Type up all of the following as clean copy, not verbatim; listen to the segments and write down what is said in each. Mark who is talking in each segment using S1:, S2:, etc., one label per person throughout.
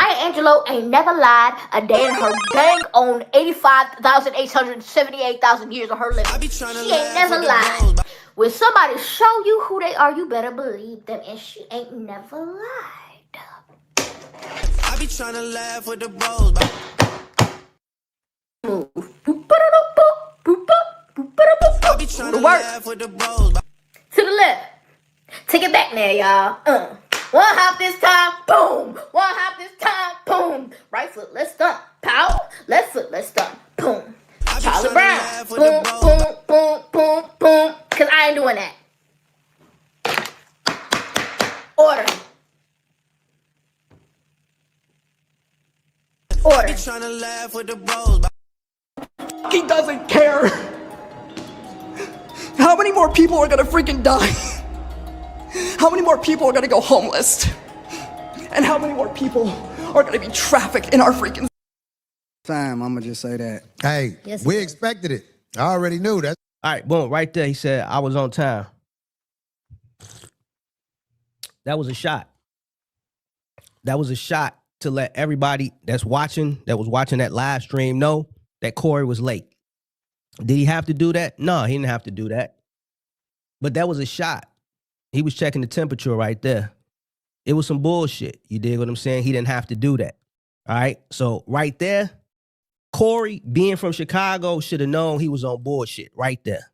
S1: Maya Angelou ain't never lied a day in her dang own 85,878,000 years of her living. She ain't never lied. When somebody show you who they are, you better believe them, and she ain't never lied.
S2: I be trying to laugh with the bros.
S1: Move.
S2: I be trying to laugh with the bros.
S1: To the left. Take it back now, y'all. One hop this time, boom. One hop this time, boom. Right foot, let's stomp. Pow. Left foot, let's stomp. Boom. Charlie Brown. Boom, boom, boom, boom, boom. Cause I ain't doing that. Order. Order.
S2: Trying to laugh with the bros.
S3: He doesn't care. How many more people are gonna freaking die? How many more people are gonna go homeless? And how many more people are gonna be trafficked in our freaking
S4: time? I'm gonna just say that.
S5: Hey, yes, we expected it. I already knew that.
S6: All right, boom, right there. He said, I was on time. That was a shot. That was a shot to let everybody that was watching that live stream know that Corey was late. Did he have to do that? No, he didn't have to do that. But that was a shot. He was checking the temperature right there. It was some bullshit. You dig what I'm saying? He didn't have to do that. All right? So right there, Corey, being from Chicago, should have known he was on bullshit right there.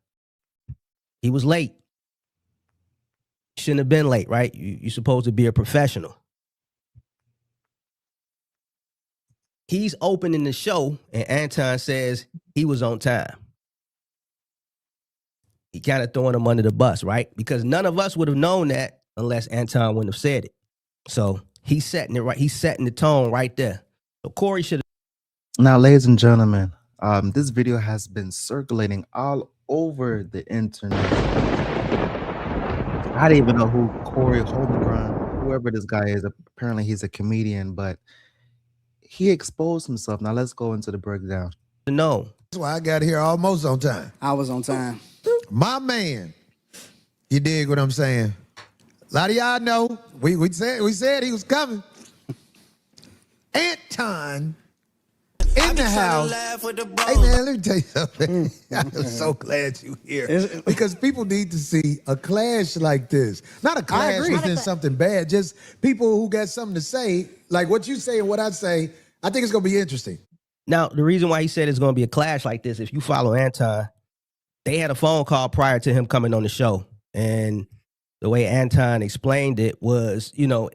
S6: He was late. Shouldn't have been late, right? You're supposed to be a professional. He's opening the show, and Anton says he was on time. He kind of throwing him under the bus, right? Because none of us would have known that unless Anton wouldn't have said it. So he's setting it right. He's setting the tone right there. So Corey should have.
S4: Now, ladies and gentlemen, this video has been circulating all over the internet. I didn't even know who Corey Holcomb, whoever this guy is. Apparently, he's a comedian, but he exposed himself. Now, let's go into the breakdown.
S6: No.
S5: That's why I got here almost on time.
S4: I was on time.
S5: My man. You dig what I'm saying? A lot of y'all know. We said he was coming. Anton in the house. Hey man, let me tell you something. I'm so glad you're here. Because people need to see a clash like this. Not a clash within something bad, just people who got something to say. Like what you say and what I say, I think it's gonna be interesting.
S6: Now, the reason why he said it's gonna be a clash like this, if you follow Anton, they had a phone call prior to him coming on the show. And the way Anton explained it was, you know,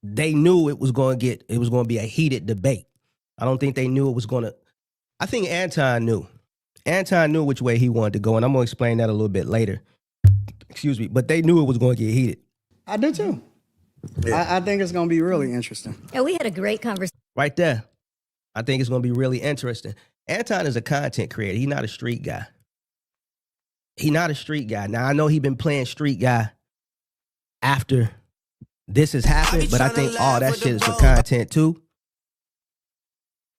S6: they knew it was going to be a heated debate. I don't think they knew it was going to. I think Anton knew. Anton knew which way he wanted to go, and I'm going to explain that a little bit later. Excuse me, but they knew it was going to get heated.
S4: I do too. Yeah. I think it's going to be really interesting.
S7: Yeah, we had a great conversation.
S6: Right there. I think it's going to be really interesting. Anton is a content creator. He's not a street guy. He's not a street guy. Now, I know he's been playing street guy after this has happened, but I think all that shit is for content too.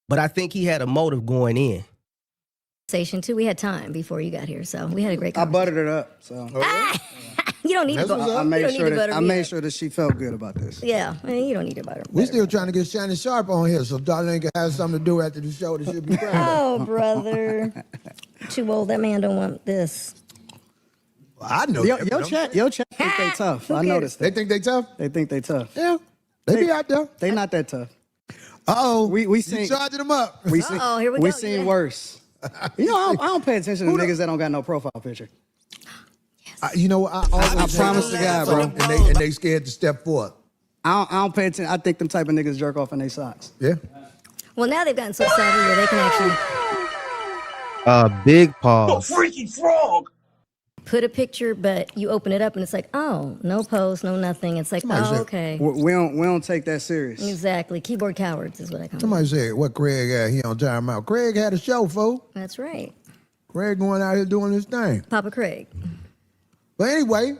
S6: But I think he had a motive going in.
S7: Too. We had time before you got here, so we had a great conversation.
S4: I buttered it up, so.
S7: You don't need to butter.
S4: I made sure that she felt good about this.
S7: Yeah, you don't need to butter.
S5: We're still trying to get Shannon Sharp on here, so Darlene can have something to do after the show that she'll be proud of.
S7: Oh, brother. Too old. That man don't want this.
S5: Well, I know.
S4: Your chat think they tough. I noticed.
S5: They think they tough?
S4: They think they tough.
S5: Yeah. They be out there.
S4: They not that tough.
S5: Uh-oh.
S4: We seen,
S5: you charging them up.
S4: We
S7: here we go.
S4: We seen worse. You know, I don't pay attention to niggas that don't got no profile picture.
S5: You know, I
S4: promise to God, bro.
S5: And they scared to step forward.
S4: I don't pay attention. I think them type of niggas jerk off in their socks.
S5: Yeah.
S7: Well, now they've gotten so savvy where they can
S4: actually. Big pause.
S3: Oh, freaky frog.
S7: Put a picture, but you open it up and it's like, oh, no post, no nothing. It's like, okay.
S4: We don't take that serious.
S7: Exactly. Keyboard cowards is what I call them.
S5: Somebody said, what Craig had, he on time out. Craig had a show, fool.
S7: That's right.
S5: Craig going out here doing his thing.
S7: Papa Craig.
S5: But anyway,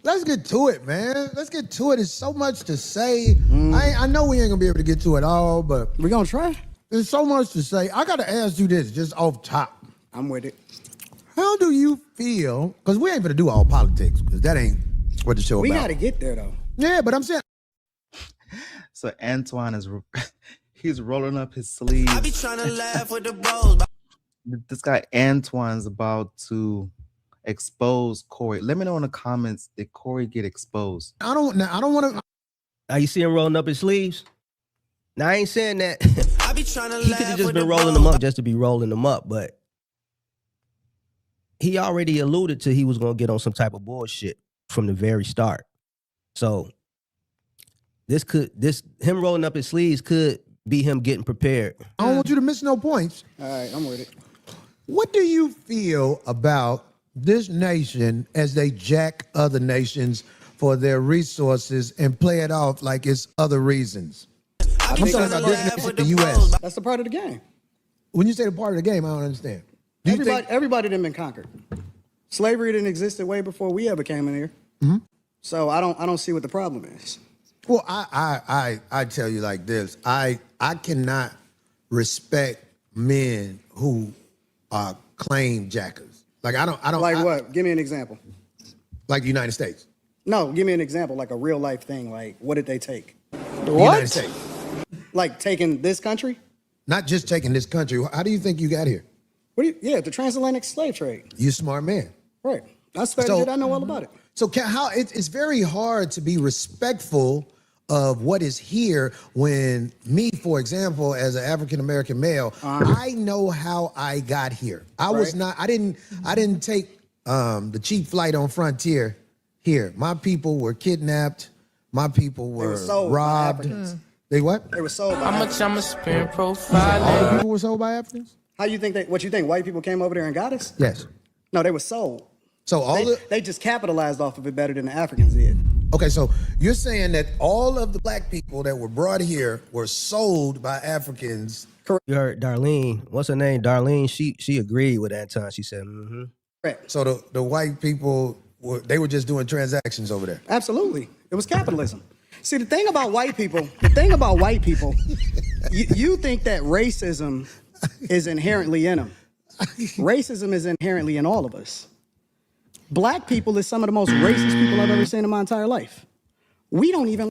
S5: let's get to it, man. Let's get to it. There's so much to say. I know we ain't gonna be able to get to it all, but
S4: we're gonna try.
S5: There's so much to say. I gotta ask you this, just off top.
S4: I'm with it.
S5: How do you feel? Because we ain't gonna do all politics, because that ain't what the show about.
S4: We gotta get there though.
S5: Yeah, but I'm saying.
S4: So Antoine is he's rolling up his sleeves.
S2: I be trying to laugh with the bros.
S4: This guy Antoine's about to expose Corey. Let me know in the comments, did Corey get exposed?
S5: I don't want to.
S6: Now you see him rolling up his sleeves? Now I ain't saying that.
S2: I be trying to
S6: He
S2: laugh
S6: could have
S2: with
S6: just
S2: the
S6: been rolling
S2: bros.
S6: them up just to be rolling them up, but he already alluded to he was gonna get on some type of bullshit from the very start. So him rolling up his sleeves could be him getting prepared.
S5: I don't want you to miss no points.
S8: All right, I'm with it.
S5: What do you feel about this nation as they jack other nations for their resources and play it off like it's other reasons? I'm talking about this nation, the U.S.
S8: That's the part of the game.
S5: When you say the part of the game, I don't understand. Do you think?
S8: Everybody done been conquered. Slavery didn't exist way before we ever came in here. So I don't see what the problem is.
S5: Well, I tell you like this. I cannot respect men who are claim jackers. Like I don't
S8: Like what? Give me an example.
S5: Like the United States.
S8: No, give me an example, like a real life thing. Like, what did they take?
S5: The United States.
S8: Like taking this country?
S5: Not just taking this country. How do you think you got here?
S8: The transatlantic slave trade.
S5: You a smart man.
S8: Right. I studied it. I know all about it.
S5: So it's very hard to be respectful of what is here when me, for example, as an African-American male, I know how I got here. I didn't take the cheap flight on Frontier here. My people were kidnapped. My people were
S8: sold by
S5: robbed.
S8: Africans.
S5: They what?
S8: They were sold by
S9: How much
S8: Africans.
S9: I'ma spend
S5: All
S9: profiling?
S5: the people were sold by Africans?
S8: How you think what you think white people came over there and got us?
S5: Yes.
S8: No, they were sold.
S5: So
S8: They just capitalized off of it better than the Africans did.
S5: okay, so you're saying that all of the black people that were brought here were sold by Africans.
S6: You heard Darlene, what's her name? Darlene, she agreed with Anton. She said,
S8: Correct.
S5: So the white people they were just doing transactions over there.
S8: Absolutely. It was capitalism. See, the thing about white people, you think that racism is inherently in them. Racism is inherently in all of us. Black people is some of the most racist people I've ever seen in my entire life. We don't even.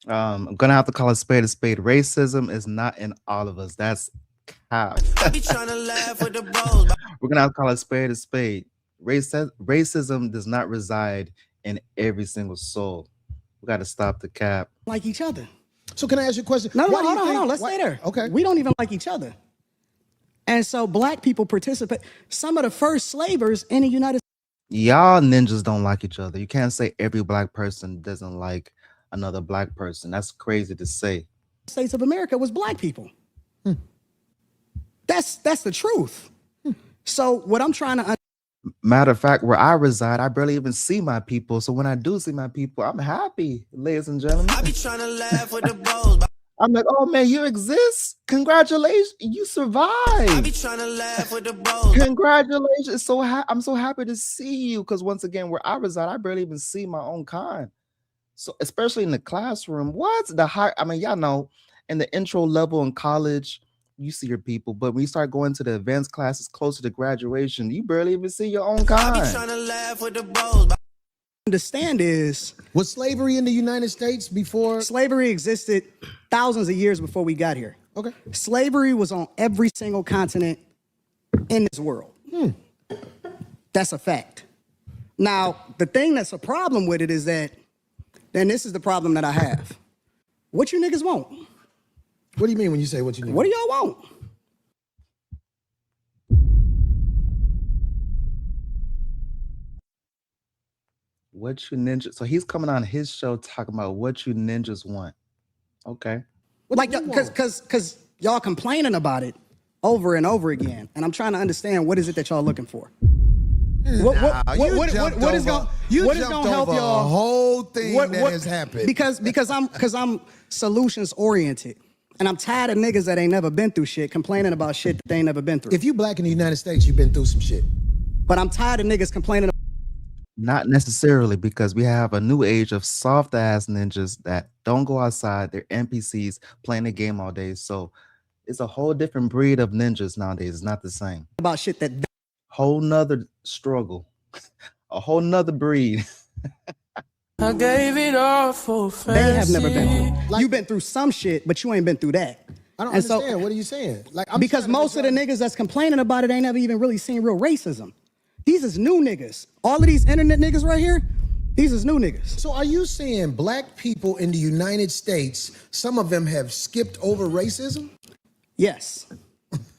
S4: I'm gonna have to call a spade a spade. Racism is not in all of us. That's cap.
S2: I be trying to laugh with the bros.
S4: We're gonna have to call a spade a spade. Racism does not reside in every single soul. We got to stop the cap.
S8: like each other.
S5: So can I ask you a question?
S8: No,
S5: Why do you
S8: hold
S5: think-
S8: on. Let's
S5: why-
S8: stay there.
S5: Okay.
S8: We don't even like each other. And so black people participate. Some of the first slavers in the United
S4: Y'all ninjas don't like each other. You can't say every black person doesn't like another black person. That's crazy to say.
S8: States of America was black people. That's the truth. So what I'm trying to
S4: Matter of fact, where I reside, I barely even see my people. So when I do see my people, I'm happy, ladies and gentlemen.
S2: I be trying to laugh with the bros.
S4: I'm like, oh man, you exist. Congratulations, you
S2: I
S4: survived.
S2: be trying to laugh with the bros.
S4: Congratulations. I'm so happy to see you because once again, where I reside, I barely even see my own kind. So especially in the classroom, what's the high? I mean, y'all know in the intro level in college, you see your people, but when you start going to the advanced classes closer to graduation, you barely even see your own
S2: I be
S4: kind.
S2: trying to laugh with the bros.
S8: understand is
S5: Was slavery in the United States before?
S8: slavery existed thousands of years before we got here.
S5: Okay.
S8: Slavery was on every single continent in this world. That's a fact. Now, the thing that's a problem with it is that, and this is the problem that I have. What you niggas want?
S5: What do you mean when you say what you need?
S8: What do y'all want?
S4: What you ninjas? So he's coming on his show talking about what you ninjas want. Okay.
S8: Like, because y'all complaining about it over and over again, and I'm trying to understand what is it that y'all looking for. What is going to help
S5: a
S8: y'all?
S5: whole thing that has happened.
S8: Because I'm solutions oriented, and I'm tired of niggas that ain't never been through shit complaining about shit that they ain't never been through.
S5: If you black in the United States, you've been through some shit.
S8: But I'm tired of niggas complaining.
S4: Not necessarily, because we have a new age of soft ass ninjas that don't go outside. They're NPCs playing the game all day. So it's a whole different breed of ninjas nowadays. It's not the same.
S8: About shit that
S4: Whole nother struggle, a whole nother breed.
S2: I gave it all for fancy.
S8: They have never been through. You've been through some shit, but you ain't been through that.
S5: I don't
S8: And so-
S5: understand. What are you saying? Like, I'm
S8: Because
S5: trying to
S8: most of the
S5: make
S8: niggas that's complaining about it ain't never even really seen real racism. These is new niggas. All of these internet niggas right here, these is new niggas.
S5: So are you saying black people in the United States, some of them have skipped over racism?
S8: Yes,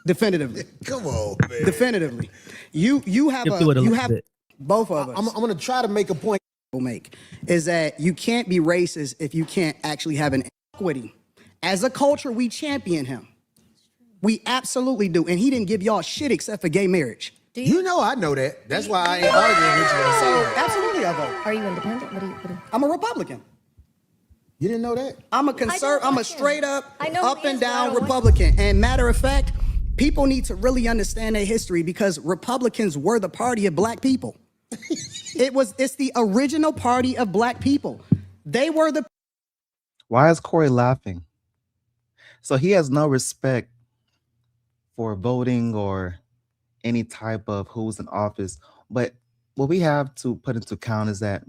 S8: definitively.
S5: Come on, man.
S8: Definitively. You have
S6: Skip through it a
S8: you
S6: little
S8: have
S6: bit.
S8: both of us.
S5: I'm going to try to make a point.
S8: Make is that you can't be racist if you can't actually have an equity. As a culture, we champion him. We absolutely do. And he didn't give y'all shit except for gay marriage.
S5: You know I know that. That's why I ain't arguing with you.
S8: So absolutely I vote.
S7: Are you independent? What do you?
S8: I'm a Republican.
S5: You didn't know that?
S8: I'm a
S7: I
S8: conservative.
S7: don't
S8: I'm a
S7: like him.
S8: straight up,
S7: I know
S8: up
S7: he
S8: and
S7: is, but I
S8: down
S7: don't like
S8: Republican. And matter of fact, people need to really understand their history because Republicans were the party of black people. It's the original party of black people. They were the
S4: Why is Corey laughing? So he has no respect for voting or any type of who's in office. But what we have to put into account is that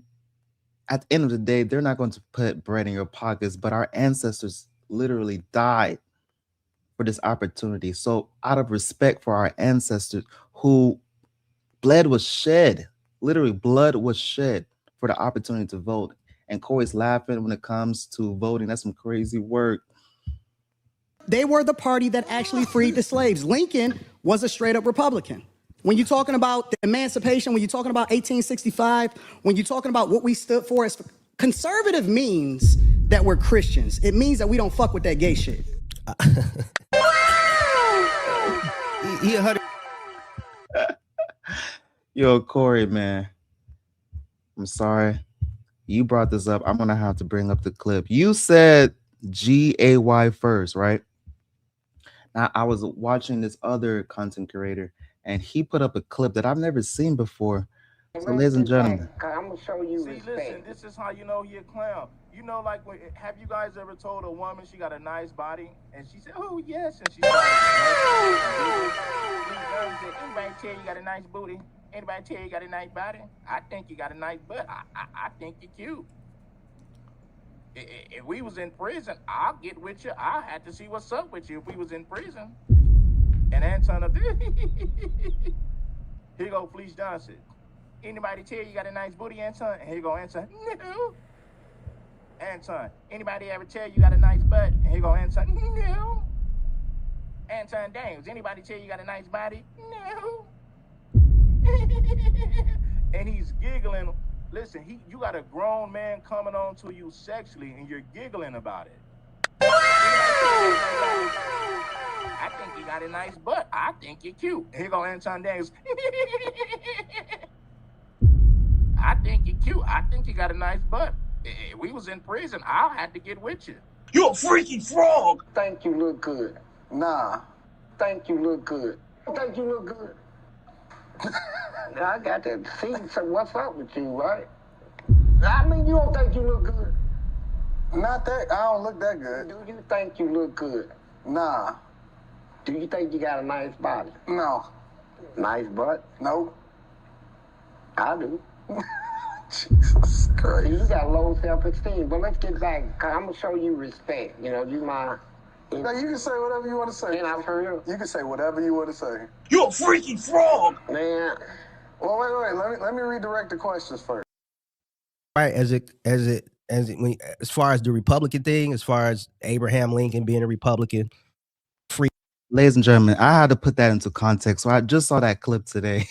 S4: at the end of the day, they're not going to put bread in your pockets, but our ancestors literally died for this opportunity. So out of respect for our ancestors who blood was shed, literally blood was shed for the opportunity to vote. And Corey's laughing when it comes to voting. That's some crazy work.
S8: They were the party that actually freed the slaves. Lincoln was a straight up Republican. When you're talking about the emancipation, when you're talking about 1865, when you're talking about what we stood for as conservative means that we're Christians. It means that we don't fuck with that gay shit.
S6: He 100.
S4: Yo, Corey, man. I'm sorry. You brought this up. I'm going to have to bring up the clip. You said GAY first, right? Now, I was watching this other content creator, and he put up a clip that I've never seen before. So, ladies and gentlemen.
S9: I'm gonna show you
S10: See,
S9: respect.
S10: listen, this is how you know he a clown. You know, like, have you guys ever told a woman she got a nice body, and she said, "Oh yes," and she started. Anybody tell you got a nice booty? Anybody tell you got a nice body? I think you got a nice butt. I think you're cute. If we was in prison, I'll get with you. I had to see what's up with you if we was in prison. And Anton, here go Fleece Johnson. Anybody tell you got a nice booty, Anton? And here go Anton. No. Anton, anybody ever tell you got a nice butt? And here go Anton. No. Anton Daniels, anybody tell you got a nice body? No. And he's giggling. Listen, you got a grown man coming on to you sexually, and you're giggling about it. I think you got a nice butt. I think you're cute. Here go Anton Daniels. I think you're cute. I think you got a nice butt. If we was in prison, I'll have to get with you.
S9: You a freaky frog. Think you look good. Nah. Think you look good. Think you look good. I got to see what's up with you, right? I mean, you don't think you look good? Not that. I don't look that good. Do you think you look good? Nah. Do you think you got a nice body? No. Nice butt? No. I do. Jesus Christ. You got low self-esteem, but let's get back. I'm going to show you respect. You know, you mind.
S11: No, you can say whatever you want to say.
S9: And I'm for real.
S11: You can say whatever you want to say.
S9: You a freaky frog! Man.
S11: Well, wait. Let me redirect the questions first.
S6: Right, as far as the Republican thing, as far as Abraham Lincoln being a Republican, free.
S4: Ladies and gentlemen, I had to put that into context. So I just saw that clip today.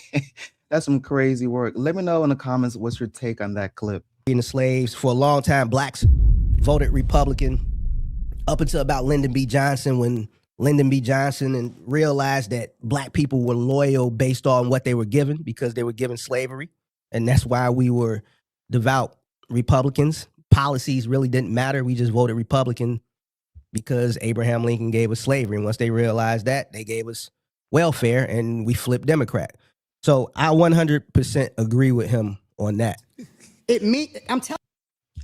S4: That's some crazy work. Let me know in the comments what's your take on that clip.
S6: Being the slaves for a long time, blacks voted Republican up until about Lyndon B. Johnson, when Lyndon B. Johnson realized that black people were loyal based on what they were given because they were given slavery, and that's why we were devout Republicans. Policies really didn't matter. We just voted Republican because Abraham Lincoln gave us slavery. And once they realized that, they gave us welfare and we flipped Democrat. So I 100% agree with him on that.
S8: I'm telling.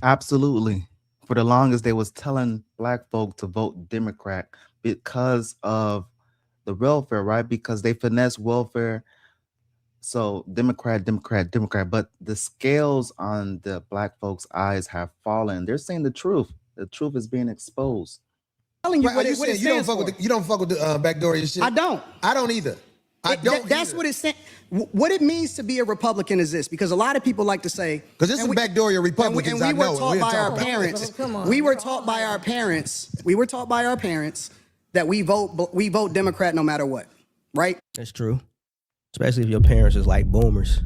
S4: Absolutely. For the longest, they was telling black folk to vote Democrat because of the welfare, right? Because they finesse welfare So Democrat, Democrat, Democrat, but the scales on the black folks' eyes have fallen. They're saying the truth. The truth is being exposed.
S8: Telling you
S5: Right,
S8: what
S5: you
S8: it
S5: saying you don't fuck with the, you don't fuck with the backdoor shit?
S8: I don't.
S5: I don't either.
S8: That's what it's saying. What it means to be a Republican is this, because a lot of people like to say,
S5: because this is backdoor Republicans.
S8: And we were taught by our
S7: about
S8: parents.
S7: this. Come on.
S8: We were taught by our parents. We were taught by our parents that we vote Democrat no matter what, right?
S6: That's true. Especially if your parents is like boomers.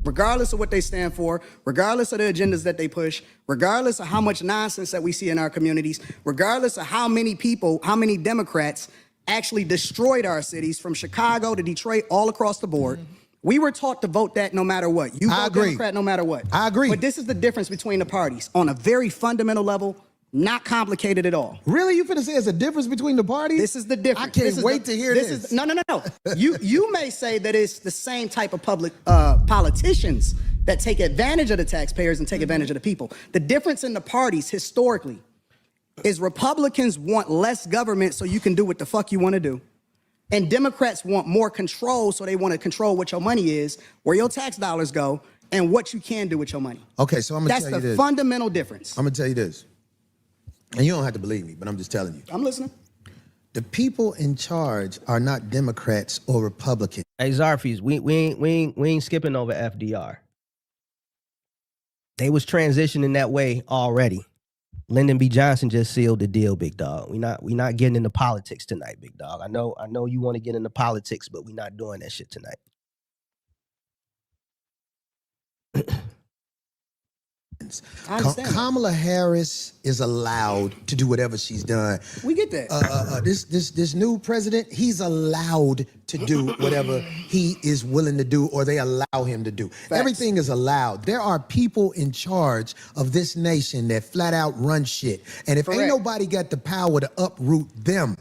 S8: Regardless of what they stand for, regardless of the agendas that they push, regardless of how much nonsense that we see in our communities, regardless of how many people, how many Democrats actually destroyed our cities from Chicago to Detroit, all across the board. We were taught to vote that no matter what. You vote Democrat no matter what.
S5: I agree.
S8: But this is the difference between the parties on a very fundamental level, not complicated at all.
S5: Really? You finna say there's a difference between the parties?
S8: This is the difference.
S5: I can't wait to hear this.
S8: No. You may say that it's the same type of public politicians that take advantage of the taxpayers and take advantage of the people. The difference in the parties historically is Republicans want less government so you can do what the fuck you want to do. And Democrats want more control, so they want to control what your money is, where your tax dollars go, and what you can do with your money.
S5: Okay, so I'm gonna tell you this.
S8: That's the fundamental difference.
S5: I'm gonna tell you this. And you don't have to believe me, but I'm just telling you.
S8: I'm listening.
S5: The people in charge are not Democrats or Republicans.
S6: Hey, Zarfies, we ain't skipping over FDR. They was transitioning that way already. Lyndon B. Johnson just sealed the deal, big dog. We not getting into politics tonight, big dog. I know you want to get into politics, but we not doing that shit tonight.
S8: I understand
S5: Kamala Harris is allowed to do whatever she's done.
S8: We get that.
S5: This new president, he's allowed to do whatever he is willing to do, or they allow him to do.
S8: Facts.
S5: Everything is allowed. There are people in charge of this nation that flat out run shit. And if ain't nobody got the power to uproot them,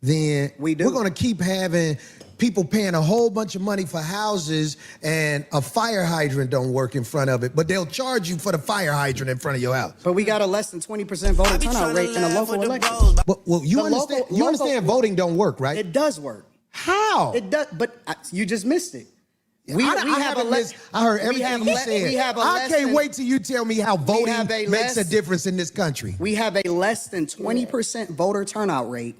S5: then we're gonna keep having people paying a whole bunch of money for houses and a fire hydrant don't work in front of it, but they'll charge you for the fire hydrant in front of your house.
S8: But we got a less than 20% voter turnout rate in a local election.
S5: But you understand voting don't work, right?
S8: It does work.
S5: How?
S8: It does, but you just missed it.
S5: I heard everything you said. I can't wait till you tell me how voting makes a difference in this country.
S8: We have a less than 20% voter turnout rate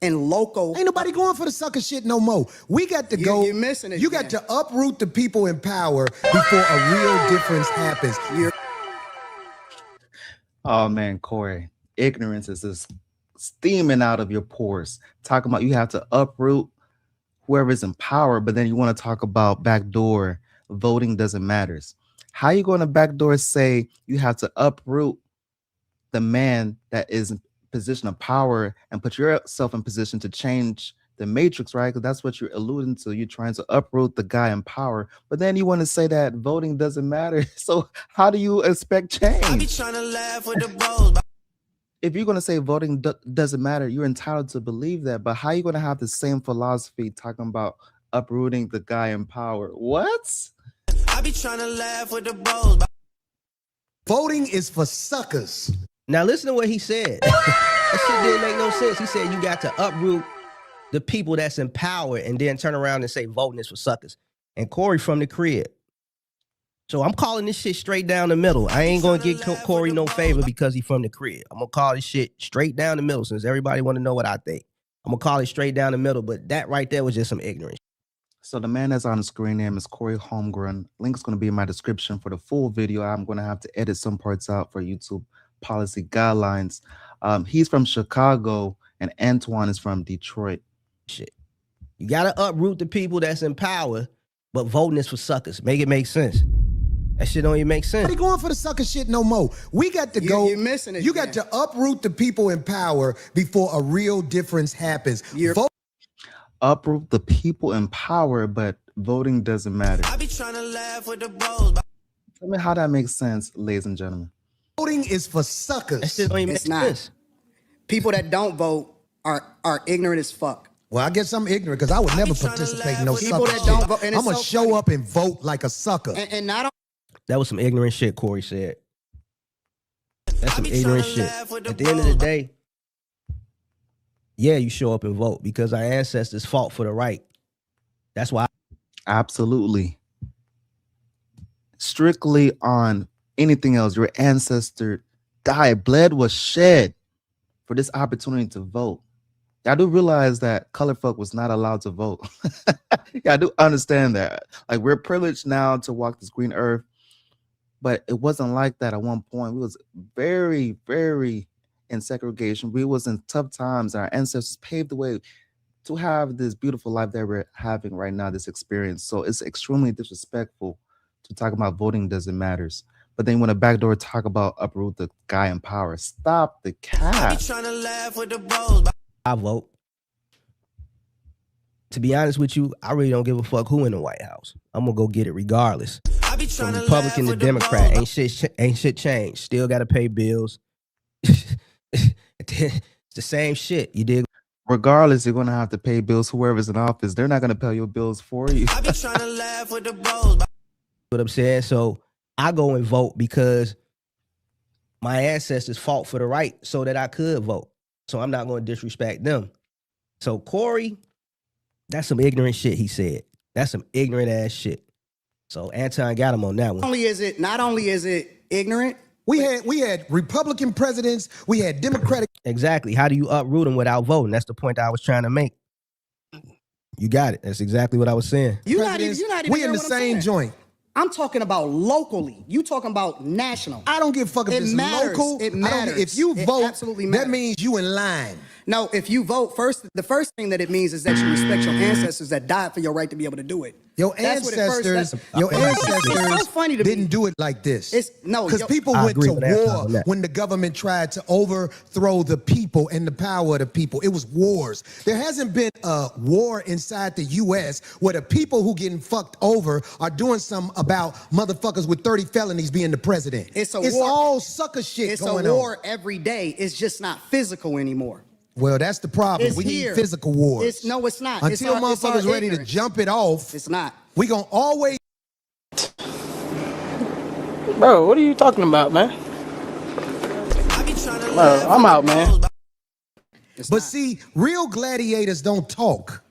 S8: in local.
S5: Ain't nobody going for the sucker shit no more. We got to go.
S8: You're missing it.
S5: You got to uproot the people in power before a real difference happens.
S4: Oh man, Corey, ignorance is just steaming out of your pores. Talking about you have to uproot whoever's in power, but then you want to talk about backdoor voting doesn't matter. How you going to backdoor say you have to uproot the man that is in position of power and put yourself in position to change the matrix, right? Because that's what you're alluding to. You're trying to uproot the guy in power, but then you want to say that voting doesn't matter. So how do you expect change?
S2: I be trying to laugh with the bros.
S4: If you're going to say voting doesn't matter, you're entitled to believe that. But how are you going to have the same philosophy talking about uprooting the guy in power? What?
S2: I be trying to laugh with the bros.
S5: Voting is for suckers.
S6: Now listen to what he said. That shit didn't make no sense. He said you got to uproot the people that's in power and then turn around and say voting is for suckers. And Corey from the crib. So I'm calling this shit straight down the middle. I ain't gonna get Corey no favor because he from the crib. I'm gonna call this shit straight down the middle since everybody want to know what I think. I'm gonna call it straight down the middle, but that right there was just some ignorance.
S4: So the man that's on the screen name is Corey Holmgren. Link's going to be in my description for the full video. I'm going to have to edit some parts out for YouTube policy guidelines. He's from Chicago and Antoine is from Detroit.
S6: Shit. You got to uproot the people that's in power, but voting is for suckers. Make it make sense. That shit don't even make sense.
S5: Nobody going for the sucker shit no more. We got to go.
S8: You're missing it.
S5: You got to uproot the people in power before a real difference happens.
S4: Uproot the people in power, but voting doesn't matter.
S2: I be trying to laugh with the bros.
S4: Tell me how that makes sense, ladies and gentlemen.
S5: Voting is for suckers.
S6: That shit don't even make sense.
S8: People that don't vote are ignorant as fuck.
S5: Well, I guess I'm ignorant because I would never participate in no sucker
S8: People that don't vote,
S5: shit.
S8: and
S5: I'm
S8: it's
S5: going to show up and vote like a sucker.
S8: And not
S6: That was some ignorant shit Corey said. That's some ignorant shit. At the end of the day, yeah, you show up and vote because our ancestors fought for the right. That's why.
S4: Absolutely. Strictly on anything else. Your ancestor died, blood was shed for this opportunity to vote. I do realize that color folk was not allowed to vote. Yeah, I do understand that. Like, we're privileged now to walk this green earth, but it wasn't like that at one point. We was very, very in segregation. We was in tough times. Our ancestors paved the way to have this beautiful life that we're having right now, this experience. So it's extremely disrespectful to talk about voting doesn't matters. But then when a backdoor talk about uproot the guy in power, stop the cap.
S6: I vote. To be honest with you, I really don't give a fuck who in the White House. I'm gonna go get it regardless. From Republican to Democrat, ain't shit changed. Still gotta pay bills. It's the same shit. You dig?
S4: Regardless, you're gonna have to pay bills. Whoever's in office, they're not gonna pay your bills for you.
S6: I be trying to laugh with the bros. What I'm saying, so I go and vote because my ancestors fought for the right so that I could vote. So I'm not going to disrespect them. So Corey, that's some ignorant shit he said. That's some ignorant ass shit. So Anton got him on that one.
S8: Not only is it ignorant,
S5: we had Republican presidents, we had Democratic.
S6: Exactly. How do you uproot them without voting? That's the point that I was trying to make. You got it. That's exactly what I was saying.
S8: You're not even
S5: we in the same joint.
S8: I'm talking about locally. You talking about national.
S5: I don't give a fuck if it's local.
S8: It matters.
S5: If you vote,
S8: absolutely matters.
S5: That means you in line.
S8: No, if you vote first, the first thing that it means is that you respect your ancestors that died for your right to be able to do it.
S5: Your ancestors didn't do it like this. Because people went to war when the government tried to overthrow the people and the power of the people. It was wars. There hasn't been a war inside the U.S. where the people who getting fucked over are doing something about motherfuckers with 30 felonies being the president.
S8: It's
S5: war. All sucker shit going on.
S8: It's a war every day. It's just not physical anymore.
S5: Well, that's the problem. We need physical wars.
S8: It's not.
S5: Until motherfuckers ready to jump it off,
S8: it's not.
S5: We gonna always.
S12: Bro, what are you talking about, man? Bro, I'm out, man.
S5: But see, real gladiators don't talk.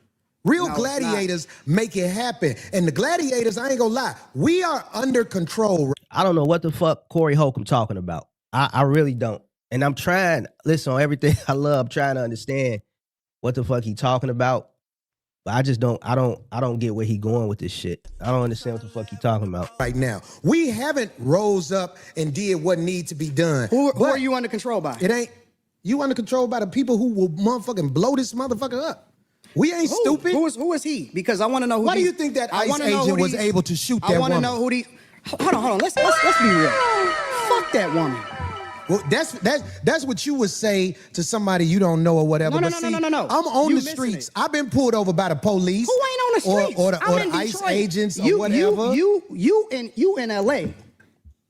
S5: Real gladiators make it happen. And the gladiators, I ain't gonna lie, we are under control.
S6: I don't know what the fuck Corey Holcomb talking about. I really don't. And I'm trying, listen, on everything I love, trying to understand what the fuck he talking about. But I just don't get where he going with this shit. I don't understand what the fuck he talking about.
S5: Right now, we haven't rose up and did what needs to be done.
S8: Who are you under control by?
S5: It ain't, you under control by the people who will motherfucking blow this motherfucker up. We ain't stupid.
S8: Who is he? Because I want to know who.
S5: Why do you think that ICE agent was able to shoot that woman?
S8: I want to know who these. Hold on. Let's be real. Fuck that woman.
S5: Well, that's what you would say to somebody you don't know or whatever.
S8: No.
S5: I'm on the streets. I've been pulled over by the police.
S8: Who ain't on the streets?
S5: Or the ICE agents or whatever.
S8: You in LA.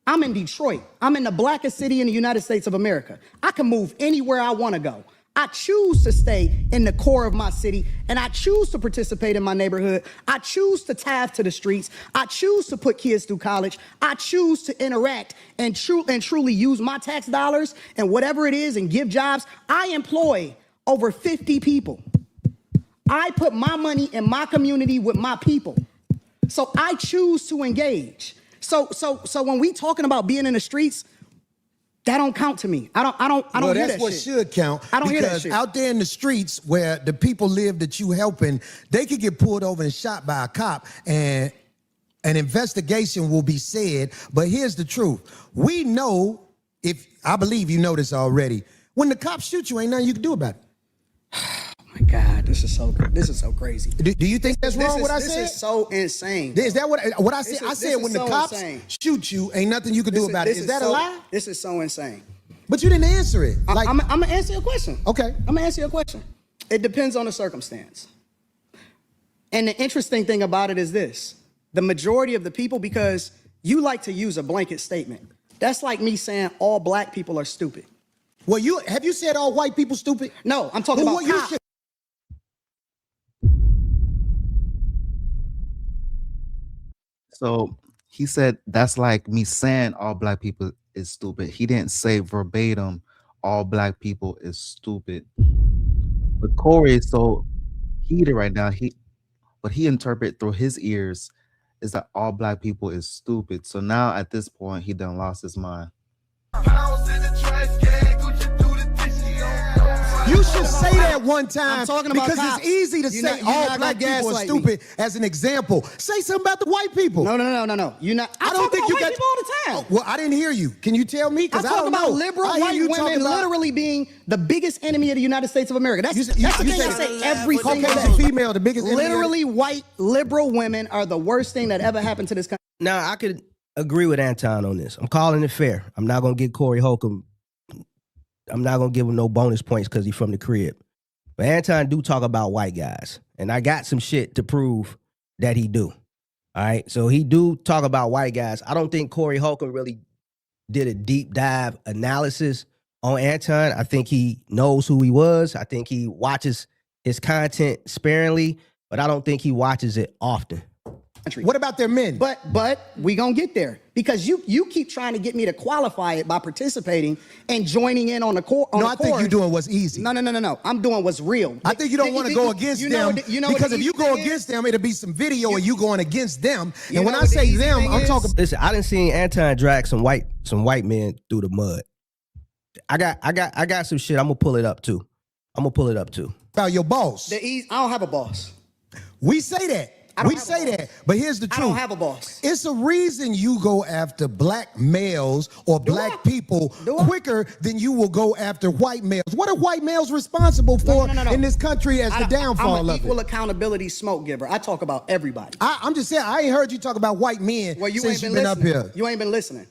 S8: I'm in Detroit. I'm in the blackest city in the United States of America. I can move anywhere I want to go. I choose to stay in the core of my city, and I choose to participate in my neighborhood. I choose to tithe to the streets. I choose to put kids through college. I choose to interact and truly use my tax dollars and whatever it is and give jobs. I employ over 50 people. I put my money in my community with my people. So I choose to engage. So when we talking about being in the streets, that don't count to me. I don't hear that shit.
S5: Well, that's what should count.
S8: I don't hear that shit.
S5: Because out there in the streets where the people live that you helping, they could get pulled over and shot by a cop and an investigation will be said. But here's the truth. We know, I believe you know this already, when the cops shoot you, ain't nothing you can do about it.
S8: Oh my God, this is so crazy.
S5: Do you think that's wrong what I said?
S8: This is so insane.
S5: Is that what I said? I said when the cops shoot you, ain't nothing you can do about it. Is that a lie?
S8: This is so insane.
S5: But you didn't answer it.
S8: I'm gonna answer your question.
S5: Okay.
S8: I'm gonna answer your question. It depends on the circumstance. And the interesting thing about it is this. The majority of the people, because you like to use a blanket statement. That's like me saying all black people are stupid.
S5: Well, have you said all white people stupid?
S8: No, I'm talking about cops.
S4: So he said that's like me saying all black people is stupid. He didn't say verbatim all black people is stupid. But Corey is so heated right now. but he interpreted through his ears is that all black people is stupid. So now at this point, he done lost his mind.
S5: You should say that one time
S8: I'm talking about
S5: because
S8: cops.
S5: it's easy to say all black people are stupid as an example. Say something about the white people.
S8: No. You're not.
S5: I don't think you got
S8: people all the time.
S5: Oh, well, I didn't hear you. Can you tell me? Because I
S8: talk
S5: don't
S8: about
S5: know.
S8: liberal
S5: I hear
S8: white
S5: you
S8: women
S5: talking about
S8: literally being the biggest enemy of the United States of America. That's the thing I say every single
S5: Caucasian
S8: day.
S5: female, the biggest enemy.
S8: Literally, white liberal women are the worst thing that ever happened to this country.
S6: Now, I could agree with Anton on this. I'm calling it fair. I'm not going to give Corey Holcomb, I'm not going to give him no bonus points because he's from the crib. But Anton do talk about white guys. And I got some shit to prove that he do. All right? So he do talk about white guys. I don't think Corey Holcomb really did a deep dive analysis on Anton. I think he knows who he was. I think he watches his content sparingly, but I don't think he watches it often.
S5: What about their men?
S8: But we gonna get there because you keep trying to get me to qualify it by participating and joining in on the core.
S5: No, I think you're doing what's easy.
S8: No. I'm doing what's real.
S5: I think you don't want to go against them because if you go against them, it'll be some video of you going against them. And when I say them, I'm talking.
S6: Listen, I done seen Anton drag some white men through the mud. I got some shit. I'm gonna pull it up too.
S5: About your boss.
S8: I don't have a boss.
S5: We say that. We say that, but here's the truth.
S8: I don't have a boss.
S5: It's a reason you go after black males or black people quicker than you will go after white males. What are white males responsible for in this country as the downfall
S8: I'm an
S5: of
S8: equal
S5: it?
S8: accountability smoke giver. I talk about everybody.
S5: I'm just saying, I ain't heard you talk about white men since you've been up here.
S8: You ain't been listening.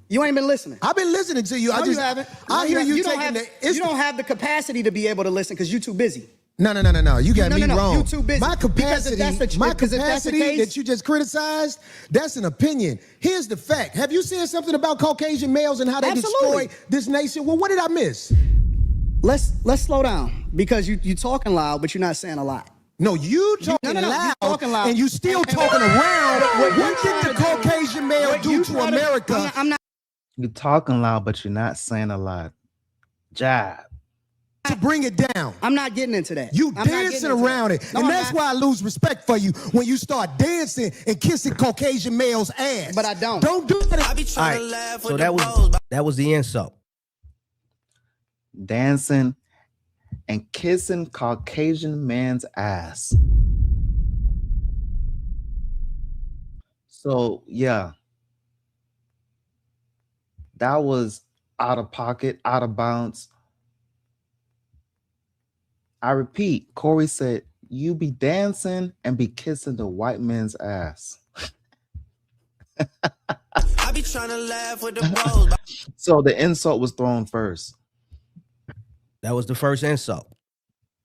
S8: You ain't been listening.
S5: I've been listening to you.
S8: No, you haven't.
S5: I hear you
S8: don't
S5: taking
S8: have, You don't have the capacity to be able to listen because you're too busy.
S5: No. You got me wrong.
S8: You too busy.
S5: My capacity,
S8: case,
S5: that you just criticized, that's an opinion. Here's the fact. Have you said something about Caucasian males and how they destroy this nation? Well, what did I miss?
S8: Let's slow down because you talking loud, but you're not saying a lot.
S5: No, you talking loud, and you still talking around. What did the Caucasian male do to America?
S4: You're talking loud, but you're not saying a lot. Jab.
S5: To bring it down.
S8: I'm not getting into that.
S5: You dancing around it. And that's why I lose respect for you when you start dancing and kissing Caucasian males' ass.
S8: But I don't.
S5: Don't do that.
S6: All right, so that was the insult.
S4: Dancing and kissing Caucasian man's ass. So, yeah. That was out of pocket, out of bounds. I repeat, Corey said, you be dancing and be kissing the white man's ass.
S2: I be trying to laugh with the bros.
S4: So the insult was thrown first.
S6: That was the first insult.